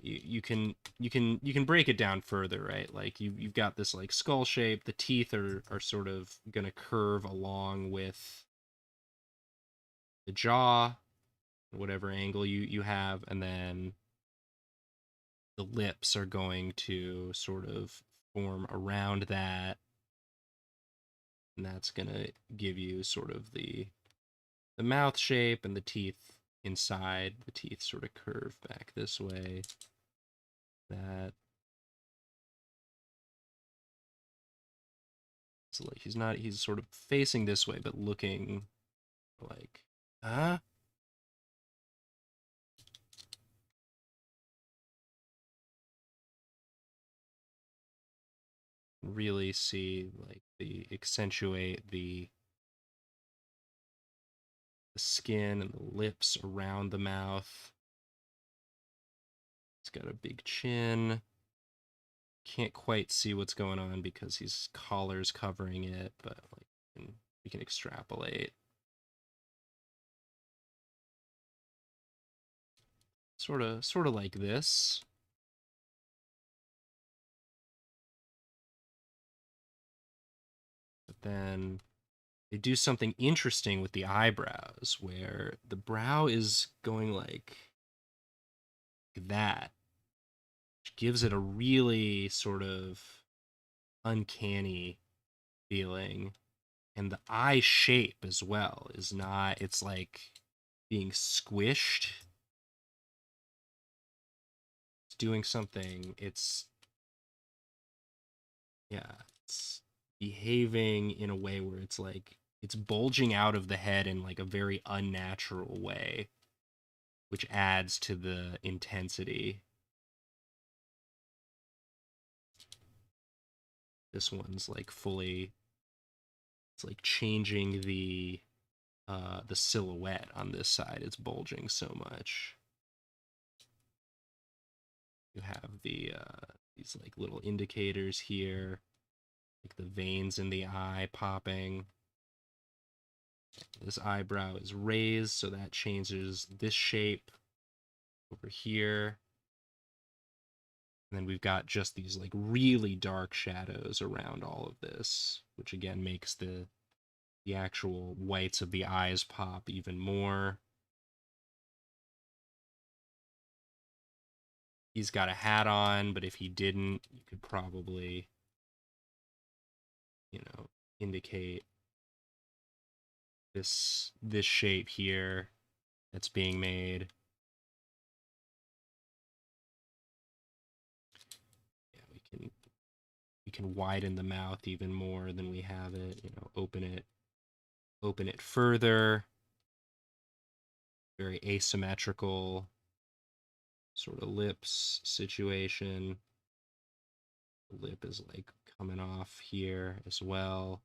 you can break it down further, right? Like you've got this like skull shape. The teeth are sort of gonna curve along with the jaw, whatever angle you have, and then the lips are going to sort of form around that, and that's gonna give you sort of the mouth shape, and the teeth inside. The teeth sort of curve back this way. That so like he's sort of facing this way, but looking like really see like the accentuate the skin and the lips around the mouth. He's got a big chin. Can't quite see what's going on because his collar's covering it, but like we can extrapolate. Sort of like this. But then they do something interesting with the eyebrows where the brow is going like that, which gives it a really sort of uncanny feeling. And the eye shape as well is not, it's like being squished. It's doing something, yeah, it's behaving in a way where it's like, it's bulging out of the head in like a very unnatural way, which adds to the intensity. This one's like fully, it's like changing the silhouette on this side. It's bulging so much. You have these like little indicators here, like the veins in the eye popping. This eyebrow is raised, so that changes this shape over here. And then we've got just these like really dark shadows around all of this, which again makes the actual whites of the eyes pop even more. He's got a hat on, but if he didn't, you could probably, you know, indicate this shape here that's being made. Yeah, we can widen the mouth even more than we have it, you know, open it further. Very asymmetrical sort of lips situation. The lip is like coming off here as well.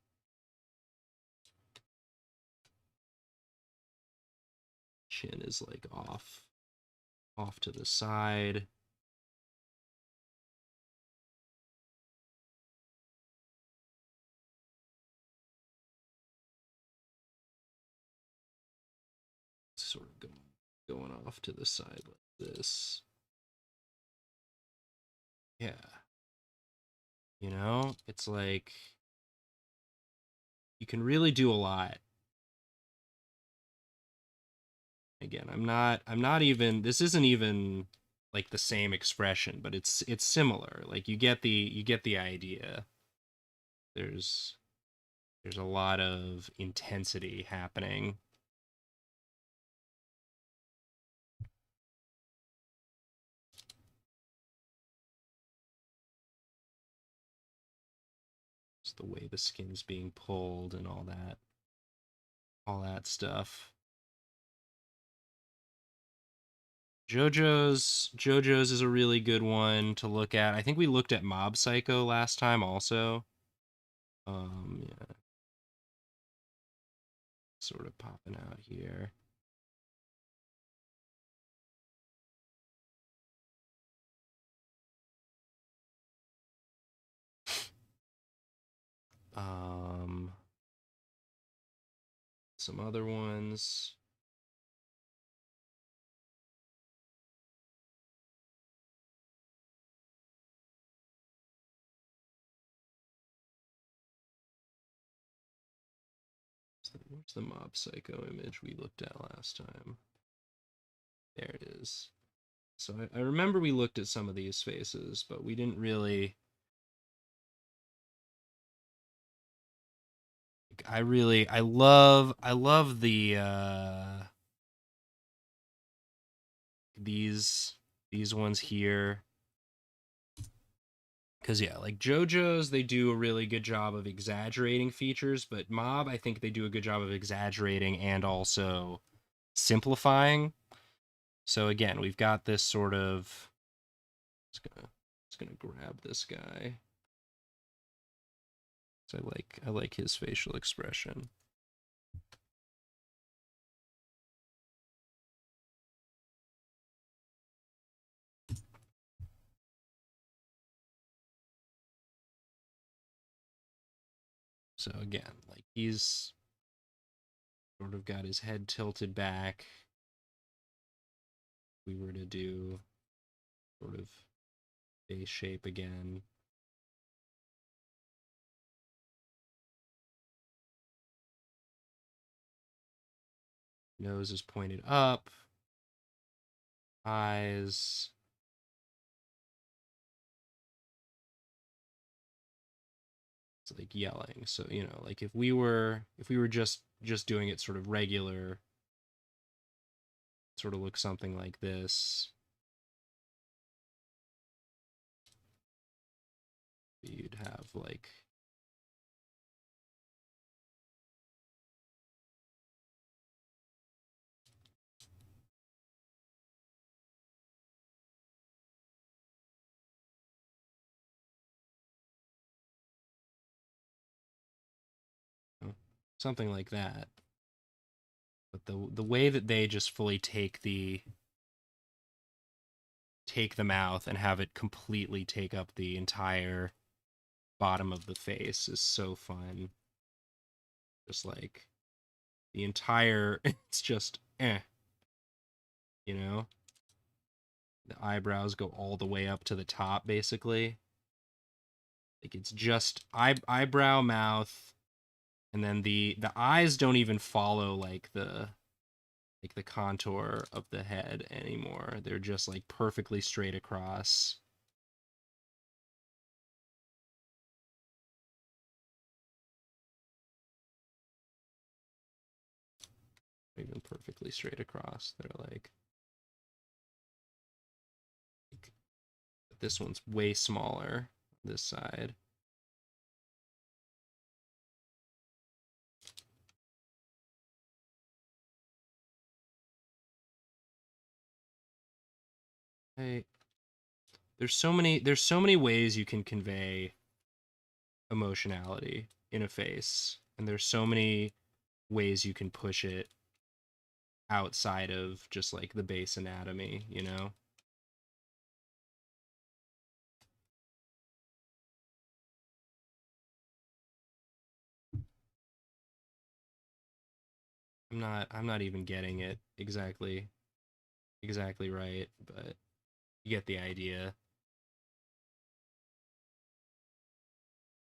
Chin is like off to the side. Sort of going off to the side like this. Yeah. You know, it's like you can really do a lot. Again, I'm not even this isn't even like the same expression, but it's similar. Like you get the idea. There's there's a lot of intensity happening. It's the way the skin's being pulled and all that stuff. JoJo's is a really good one to look at. I think we looked at Mob Psycho last time also. Yeah, sort of popping out here. Um, some other ones. Where's the Mob Psycho image we looked at last time? There it is. So I remember we looked at some of these faces, but we didn't really. I love the these ones here. Because yeah, like JoJo's, they do a really good job of exaggerating features, but Mob, I think they do a good job of exaggerating and also simplifying. So again, we've got this sort of. It's gonna grab this guy. So I like his facial expression. So again, like he's sort of got his head tilted back. We were to do sort of face shape again. Nose is pointed up. Eyes. It's like yelling. So, like if we were just doing it sort of regular, sort of look something like this. You'd have like something like that. But the way that they just fully take the mouth and have it completely take up the entire bottom of the face is so fun. Just like the entire it's just you know? The eyebrows go all the way up to the top basically. Like it's just eyebrow, mouth, and then the eyes don't even follow like the contour of the head anymore. They're just like perfectly straight across. Even perfectly straight across. They're like this one's way smaller this side. Hey, there's so many ways you can convey emotionality in a face, and there's so many ways you can push it outside of just like the base anatomy. I'm not even getting it exactly right, but you get the idea.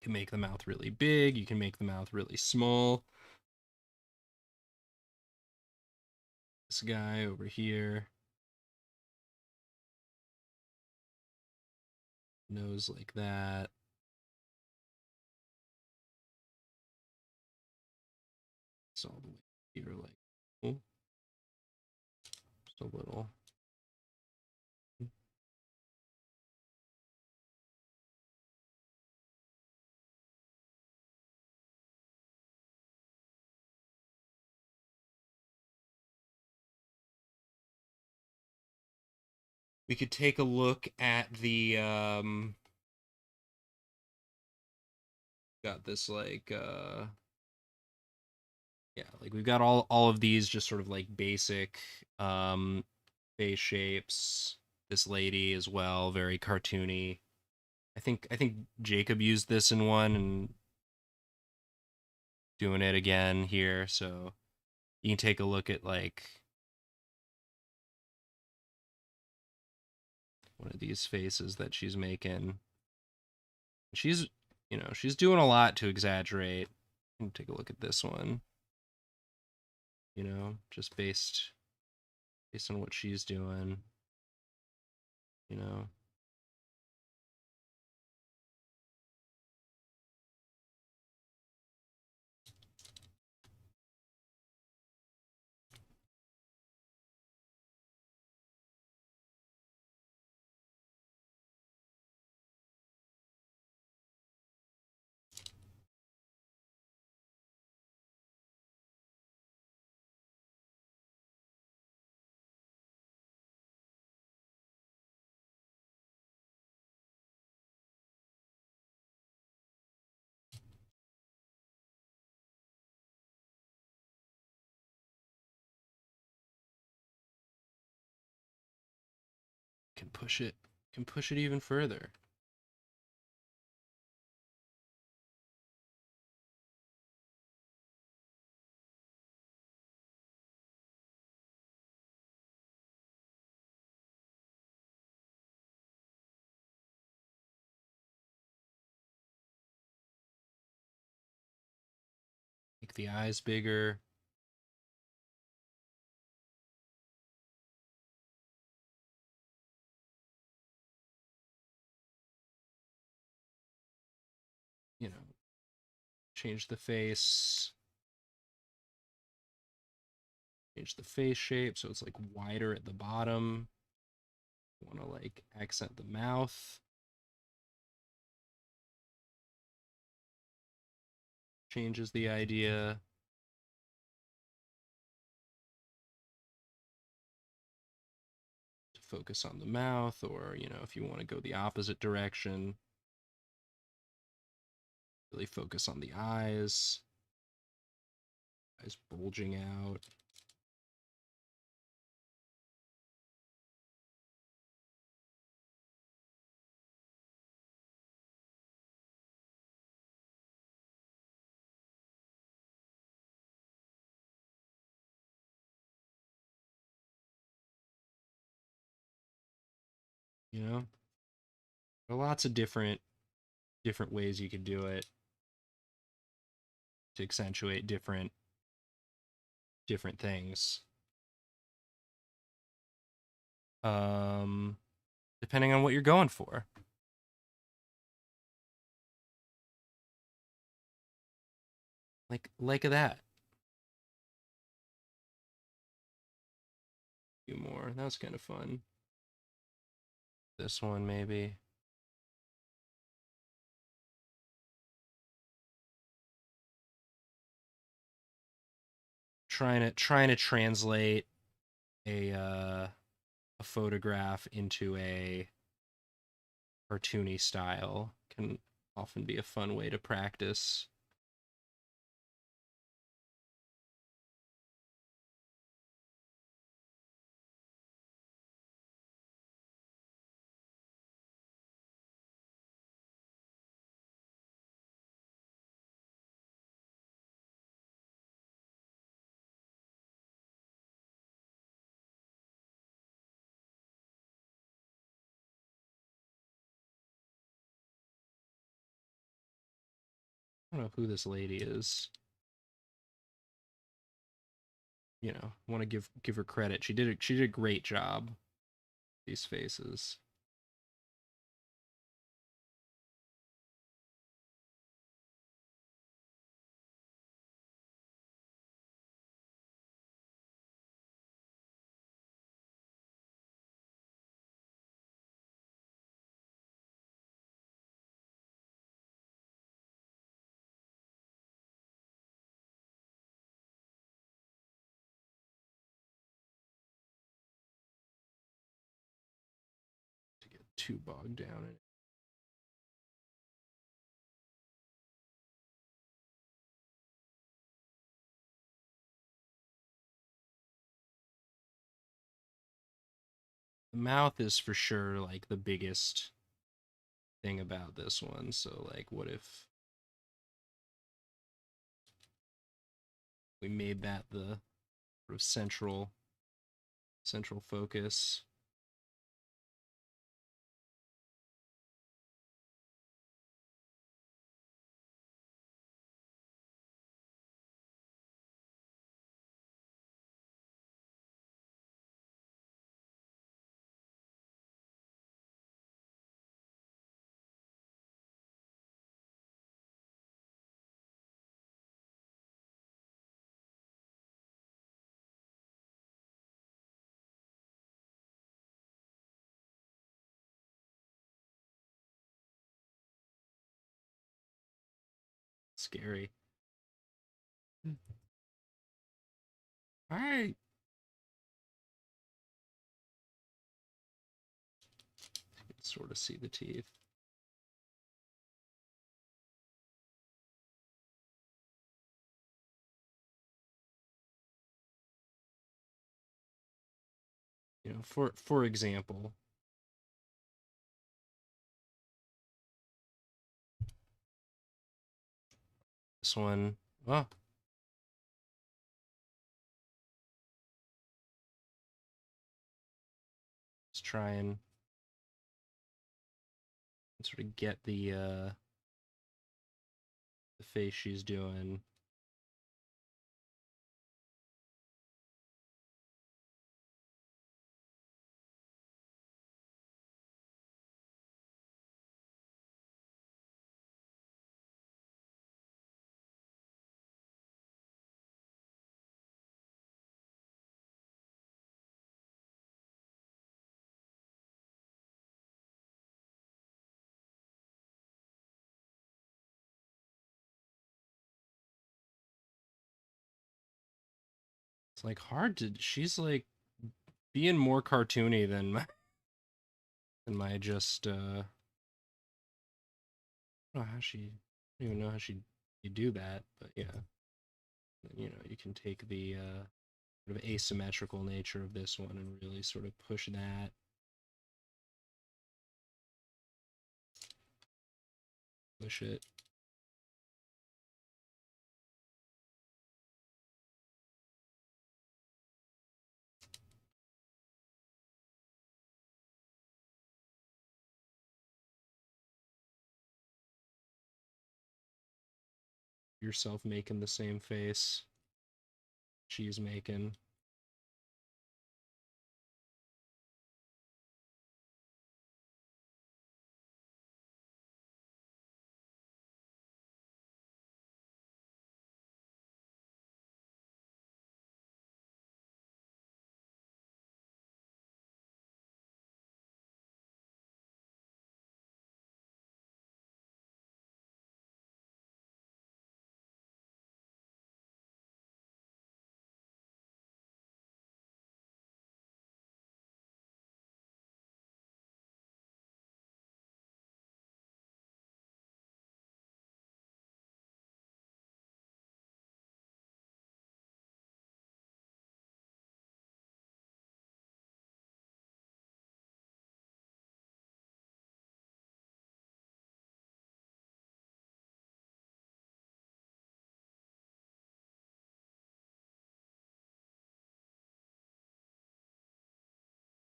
can make the mouth really big. You can make the mouth really small. This guy over here. Nose like that. It's all the way here, like, oh, just a little. We could take a look at the got this like yeah, like we've got all of these just sort of like basic face shapes. This lady as well, very cartoony. I think Jacob used this in one and doing it again here, so you can take a look at like one of these faces that she's making. She's, you know, she's doing a lot to exaggerate. You can take a look at this one. You know, just based on what she's doing. You know, can push it even further. Make the eyes bigger. You know, change the face. Change the face shape so it's like wider at the bottom. Want to like accent the mouth. Changes the idea. To focus on the mouth, or, you know, if you want to go the opposite direction, really focus on the eyes. Eyes bulging out. You know, there are lots of different ways you could do it to accentuate different things. Depending on what you're going for. Like that. A few more. That was kind of fun. This one maybe. Trying to translate a photograph into a cartoony style can often be a fun way to practice. I don't know who this lady is. You know, want to give her credit. She did a great job. These faces. To get too bogged down in it. The mouth is for sure like the biggest thing about this one. So like what if we made that the sort of central focus? Scary. All right. You can sort of see the teeth. You know, for example, this one, well, let's try and sort of get the face she's doing. It's like hard to. She's like being more cartoony than my just. I don't know how she. I don't even know how she you do that, but yeah, you know, you can take the sort of asymmetrical nature of this one and really sort of push it. Yourself making the same face she's making.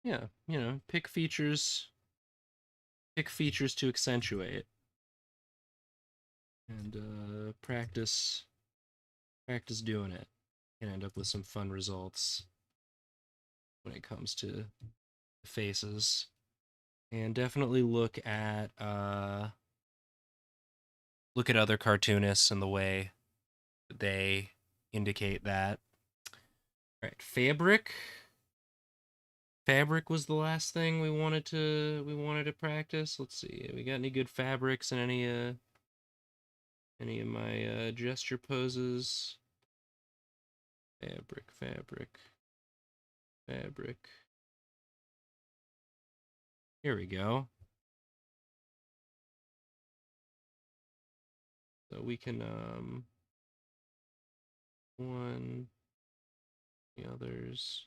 Yeah, you know, pick features to accentuate. and practice doing it. And end up with some fun results when it comes to faces. And definitely look at other cartoonists and the way they indicate that. All right, fabric. Fabric was the last thing we wanted to practice. Let's see. We got any good fabrics in any of my gesture poses? Fabric. Here we go. So we can one, the others.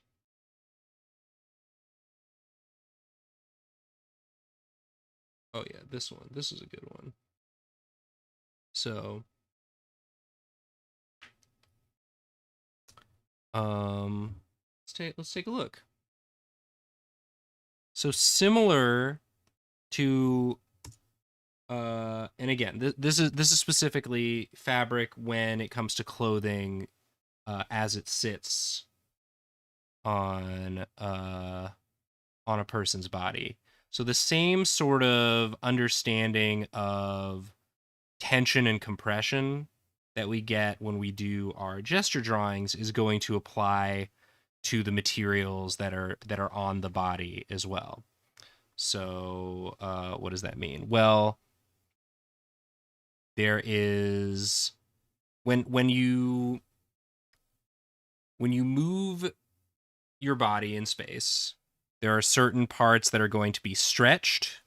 Oh yeah, this one. This is a good one. So let's take a look. So similar to and again, this is specifically fabric when it comes to clothing as it sits on a person's body. So the same sort of understanding of tension and compression that we get when we do our gesture drawings is going to apply to the materials that are on the body as well. So what does that mean? Well, there is when you move your body in space, there are certain parts that are going to be stretched.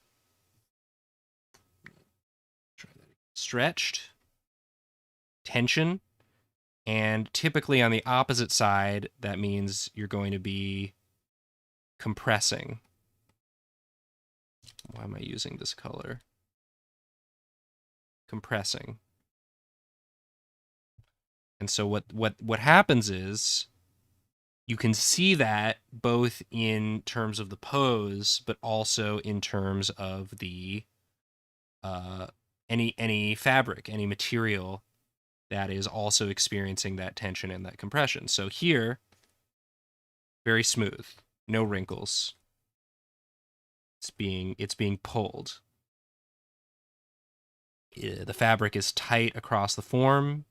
Stretched, tension, and typically on the opposite side, that means you're going to be compressing. Why am I using this color? Compressing. And so what happens is you can see that both in terms of the pose, but also in terms of the any fabric, any material that is also experiencing that tension and that compression. So here, very smooth, no wrinkles. It's being pulled. The fabric is tight across the form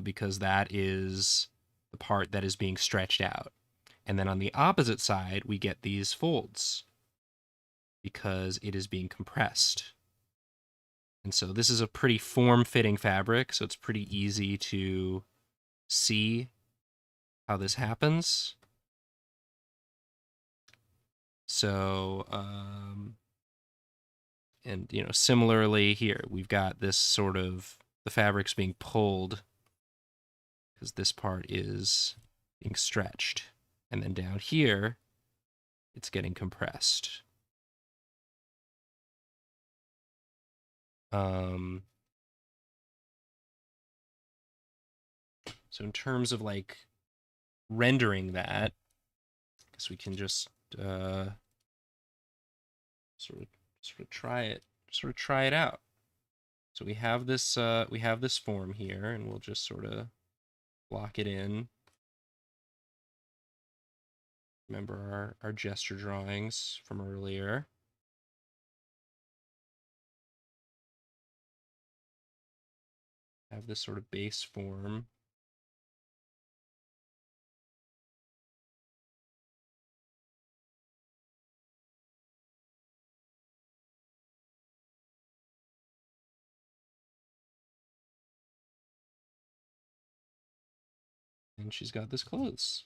because that is the part that is being stretched out. And then on the opposite side, we get these folds because it is being compressed. And so this is a pretty form-fitting fabric, so it's pretty easy to see how this happens. So, and, you know, similarly here, we've got this sort of, the fabric's being pulled because this part is being stretched. And then down here, it's getting compressed. So in terms of like rendering that, I guess we can just sort of try it out. So we have this form here, and we'll just sort of lock it in. Remember our gesture drawings from earlier. Have this sort of base form. And she's got this clothes.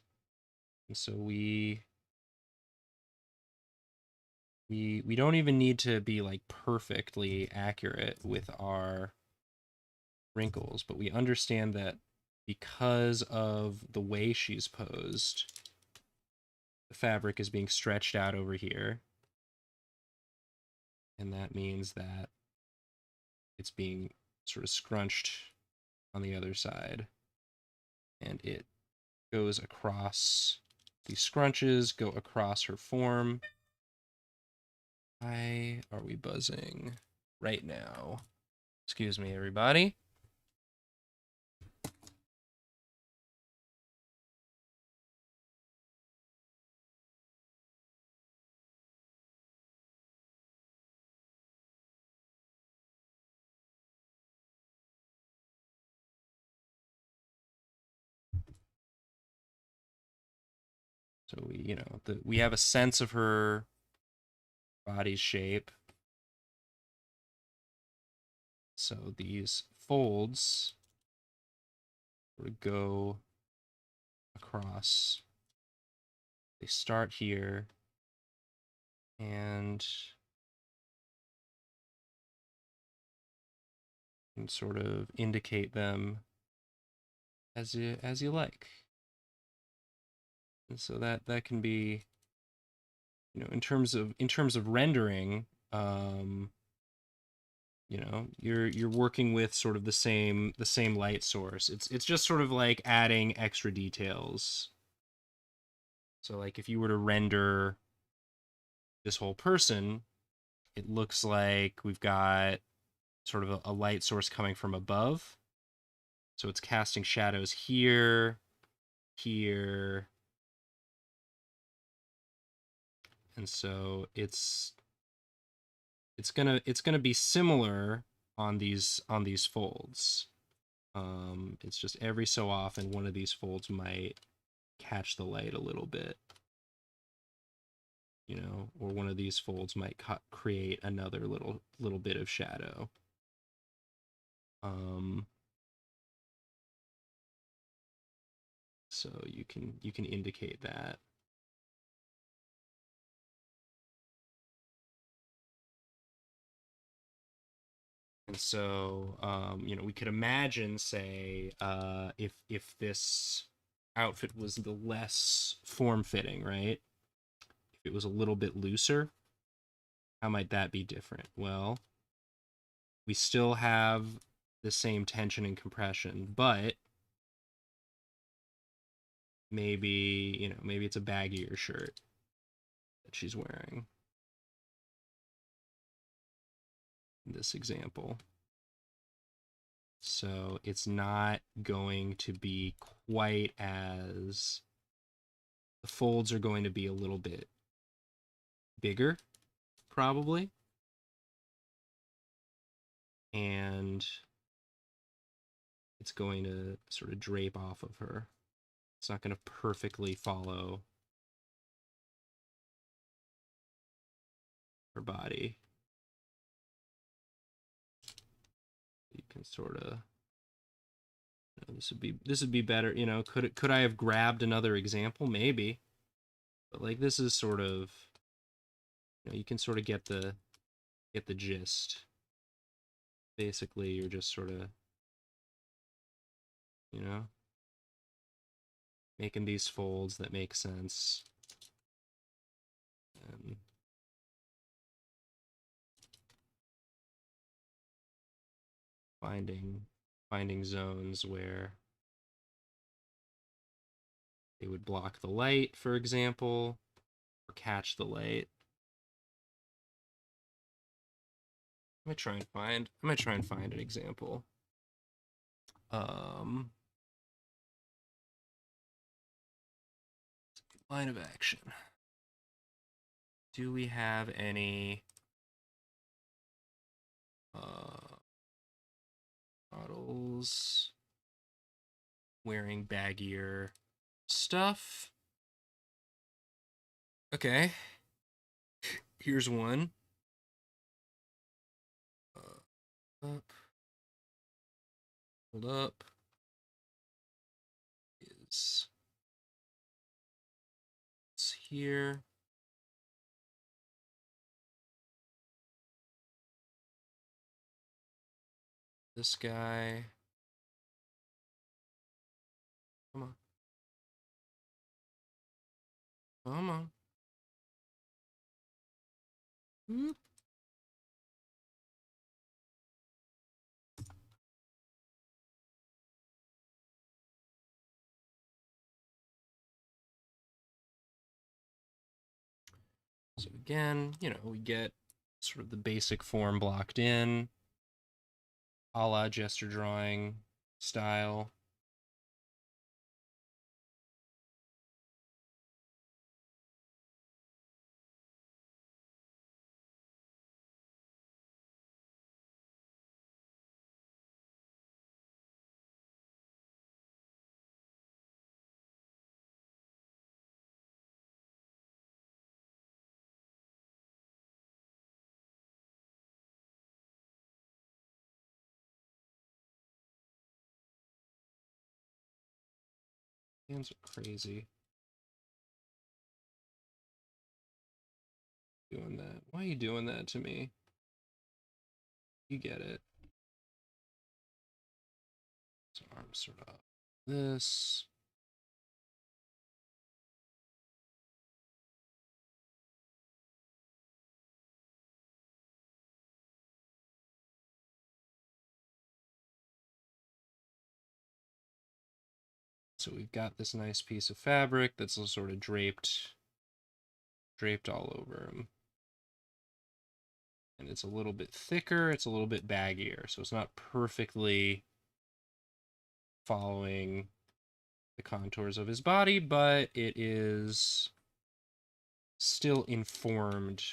And so we don't even need to be like perfectly accurate with our wrinkles, but we understand that because of the way she's posed, the fabric is being stretched out over here. And that means that it's being sort of scrunched on the other side. And it goes across, these scrunches go across her form. Why are we buzzing right now? Excuse me, everybody. So we have a sense of her body's shape. So these folds would go across. They start here and sort of indicate them as you like. And so that can be, in terms of rendering, you're working with sort of the same light source. It's just sort of like adding extra details. So like if you were to render this whole person, it looks like we've got sort of a light source coming from above. So it's casting shadows here, here, and so it's gonna be similar on these folds. It's just every so often one of these folds might catch the light a little bit, or one of these folds might create another little bit of shadow. So you can indicate that. And so, we could imagine, say, if this outfit was the less form-fitting, right? If it was a little bit looser, how might that be different? Well, we still have the same tension and compression, but maybe it's a baggier shirt that she's wearing in this example. So it's not going to be quite as, the folds are going to be a little bit bigger, probably. And it's going to sort of drape off of her. It's not going to perfectly follow her body. You can sort of, this would be better. Could I have grabbed another example? Maybe, but like this is sort of, you can sort of get the gist. Basically, you're just sort of, making these folds that make sense. And finding zones where they would block the light, for example, or catch the light. I might try and find an example. Line of action. Do we have any models wearing baggier stuff? Okay. Here's one. Up. Hold up. It's here. This guy. Come on. Come on. Whoop. So again, we get sort of the basic form blocked in. a la gesture drawing style. Hands are crazy. Doing that. Why are you doing that to me? You get it. So arms sort of this. So we've got this nice piece of fabric that's sort of draped all over him. And it's a little bit thicker, it's a little bit baggier, so it's not perfectly following the contours of his body, but it is still informed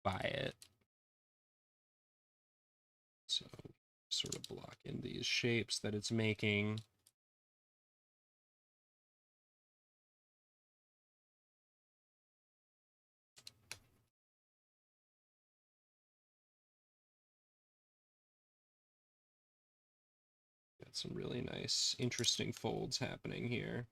by it. So sort of block in these shapes that it's making. Got some really nice, interesting folds happening here.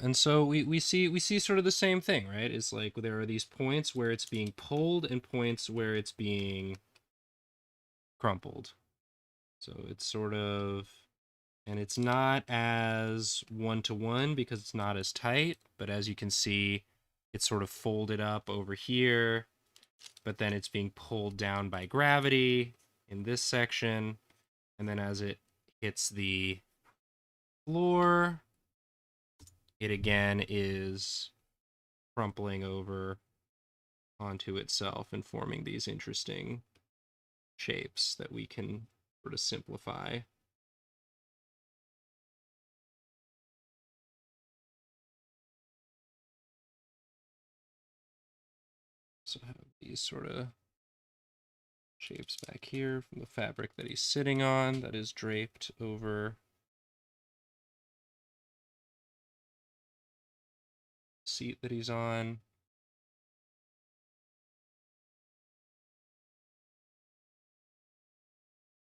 And so we see sort of the same thing, right? It's like there are these points where it's being pulled and points where it's being crumpled. So it's sort of, and it's not as one-to-one because it's not as tight, but as you can see, it's sort of folded up over here, but then it's being pulled down by gravity in this section, and then as it hits the floor, it again is crumpling over onto itself and forming these interesting shapes that we can sort of simplify. So I have these sort of shapes back here from the fabric that he's sitting on that is draped over the seat that he's on.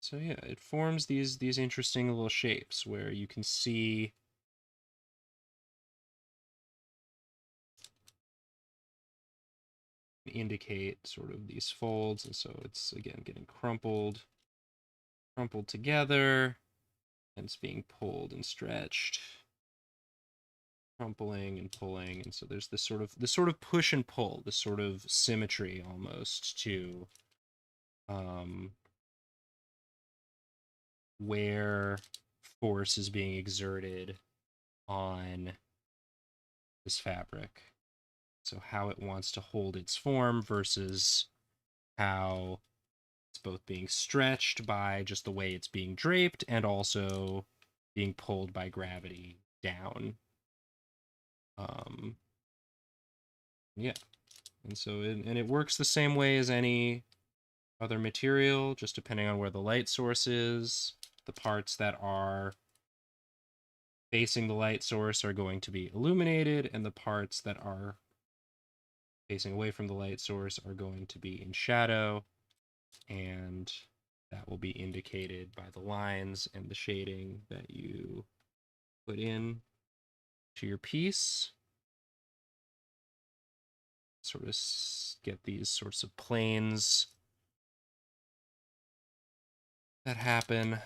So yeah, it forms these interesting little shapes where you can see indicate sort of these folds, and so it's again getting crumpled together, and it's being pulled and stretched, crumpling and pulling, and so there's this sort of push and pull, this sort of symmetry almost to where force is being exerted on this fabric. So how it wants to hold its form versus how it's both being stretched by just the way it's being draped and also being pulled by gravity down. Yeah. And so it works the same way as any other material, just depending on where the light source is. The parts that are facing the light source are going to be illuminated, and the parts that are facing away from the light source are going to be in shadow, and that will be indicated by the lines and the shading that you put in to your piece. Sort of get these sorts of planes that happen.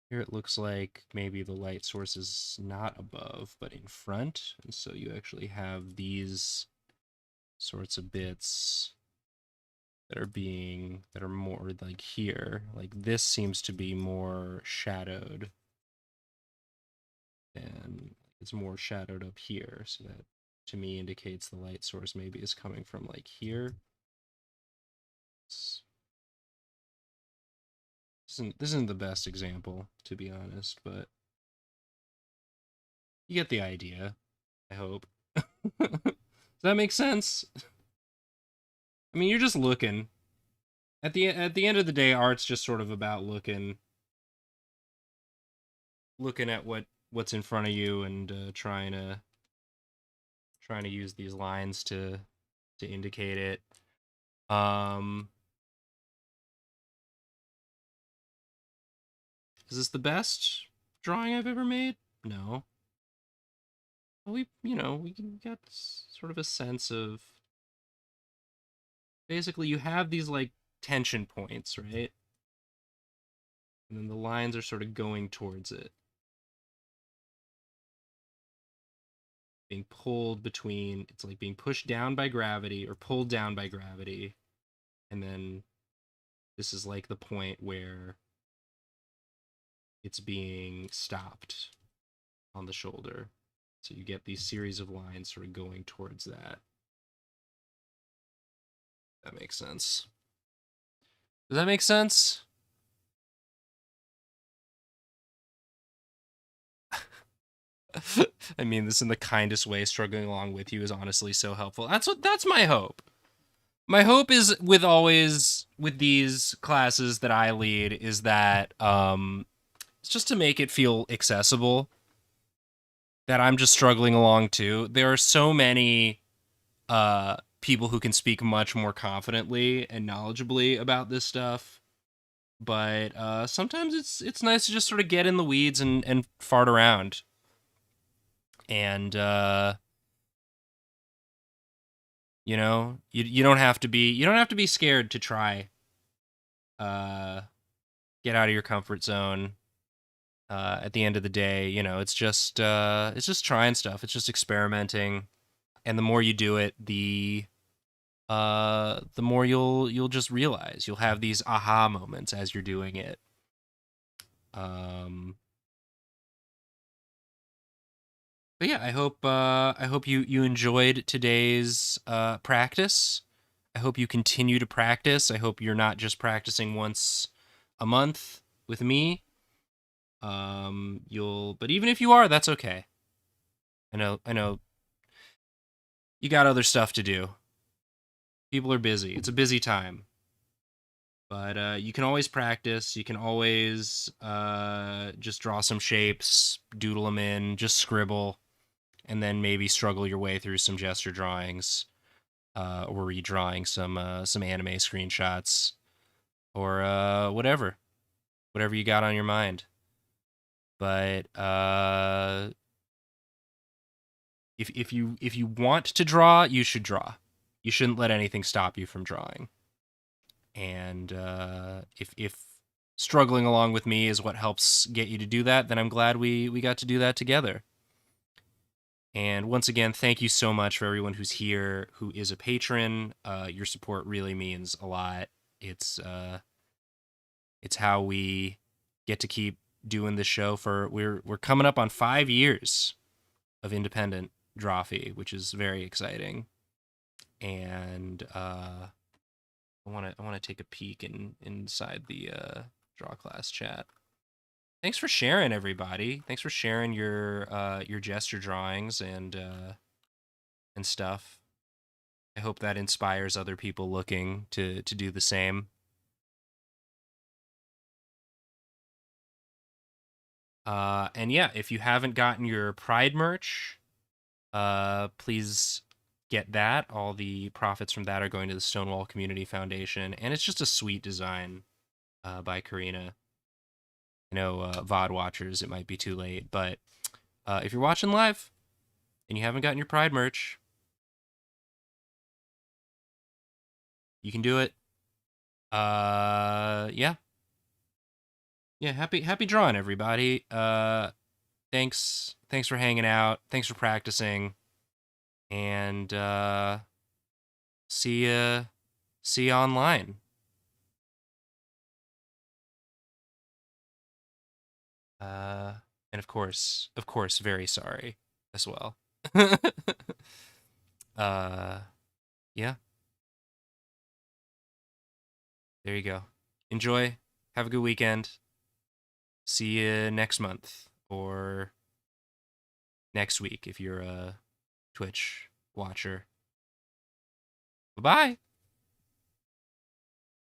Here it looks like maybe the light source is not above, but in front. And so you actually have these sorts of bits that are more like here. Like this seems to be more shadowed, and it's more shadowed up here. So that to me indicates the light source maybe is coming from like here. This isn't the best example, to be honest, but you get the idea, I hope. Does that make sense? I mean, you're just looking. At the end of the day, art's just sort of about looking at what's in front of you and trying to use these lines to indicate it. Is this the best drawing I've ever made? No. We got sort of a sense of basically you have these like tension points, right? And then the lines are sort of going towards it. Being pulled between, it's like being pushed down by gravity or pulled down by gravity. And then this is like the point where it's being stopped on the shoulder. So you get these series of lines sort of going towards that. That makes sense. Does that make sense? I mean this in the kindest way. Struggling along with you is honestly so helpful. That's my hope. My hope is with these classes that I lead is that it's just to make it feel accessible. That I'm just struggling along too. There are so many people who can speak much more confidently and knowledgeably about this stuff. But sometimes it's nice to just sort of get in the weeds and fart around. And you don't have to be scared to try. Get out of your comfort zone. At the end of the day, it's just trying stuff. It's just experimenting, and the more you do it, the more you'll just realize. You'll have these aha moments as you're doing it. But yeah, I hope you enjoyed today's practice. I hope you continue to practice. I hope you're not just practicing once a month with me. But even if you are, that's okay. I know you got other stuff to do. People are busy. It's a busy time. But you can always practice. You can always just draw some shapes, doodle them in, just scribble, and then maybe struggle your way through some gesture drawings, or redrawing some anime screenshots, or whatever you got on your mind. But if you want to draw, you should draw. You shouldn't let anything stop you from drawing. And if struggling along with me is what helps get you to do that, then I'm glad we got to do that together. And once again, thank you so much for everyone who's here, who is a patron. Your support really means a lot. It's how we get to keep doing this show we're coming up on 5 years of independent Drawfee, which is very exciting. And I want to take a peek inside the DrawClass chat. Thanks for sharing, everybody. Thanks for sharing your gesture drawings and stuff. I hope that inspires other people looking to do the same. And yeah, if you haven't gotten your Pride merch, please get that. All the profits from that are going to the Stonewall Community Foundation, and it's just a sweet design by Karina. I know VOD watchers, it might be too late, but if you're watching live and you haven't gotten your Pride merch, you can do it. Yeah. Yeah, happy drawing, everybody. Thanks for hanging out. Thanks for practicing. And see ya online. Uh and of course, very sorry as well. uh yeah, there you go. Enjoy. Have a good weekend. See you next month or next week if you're a Twitch watcher. Bye-bye.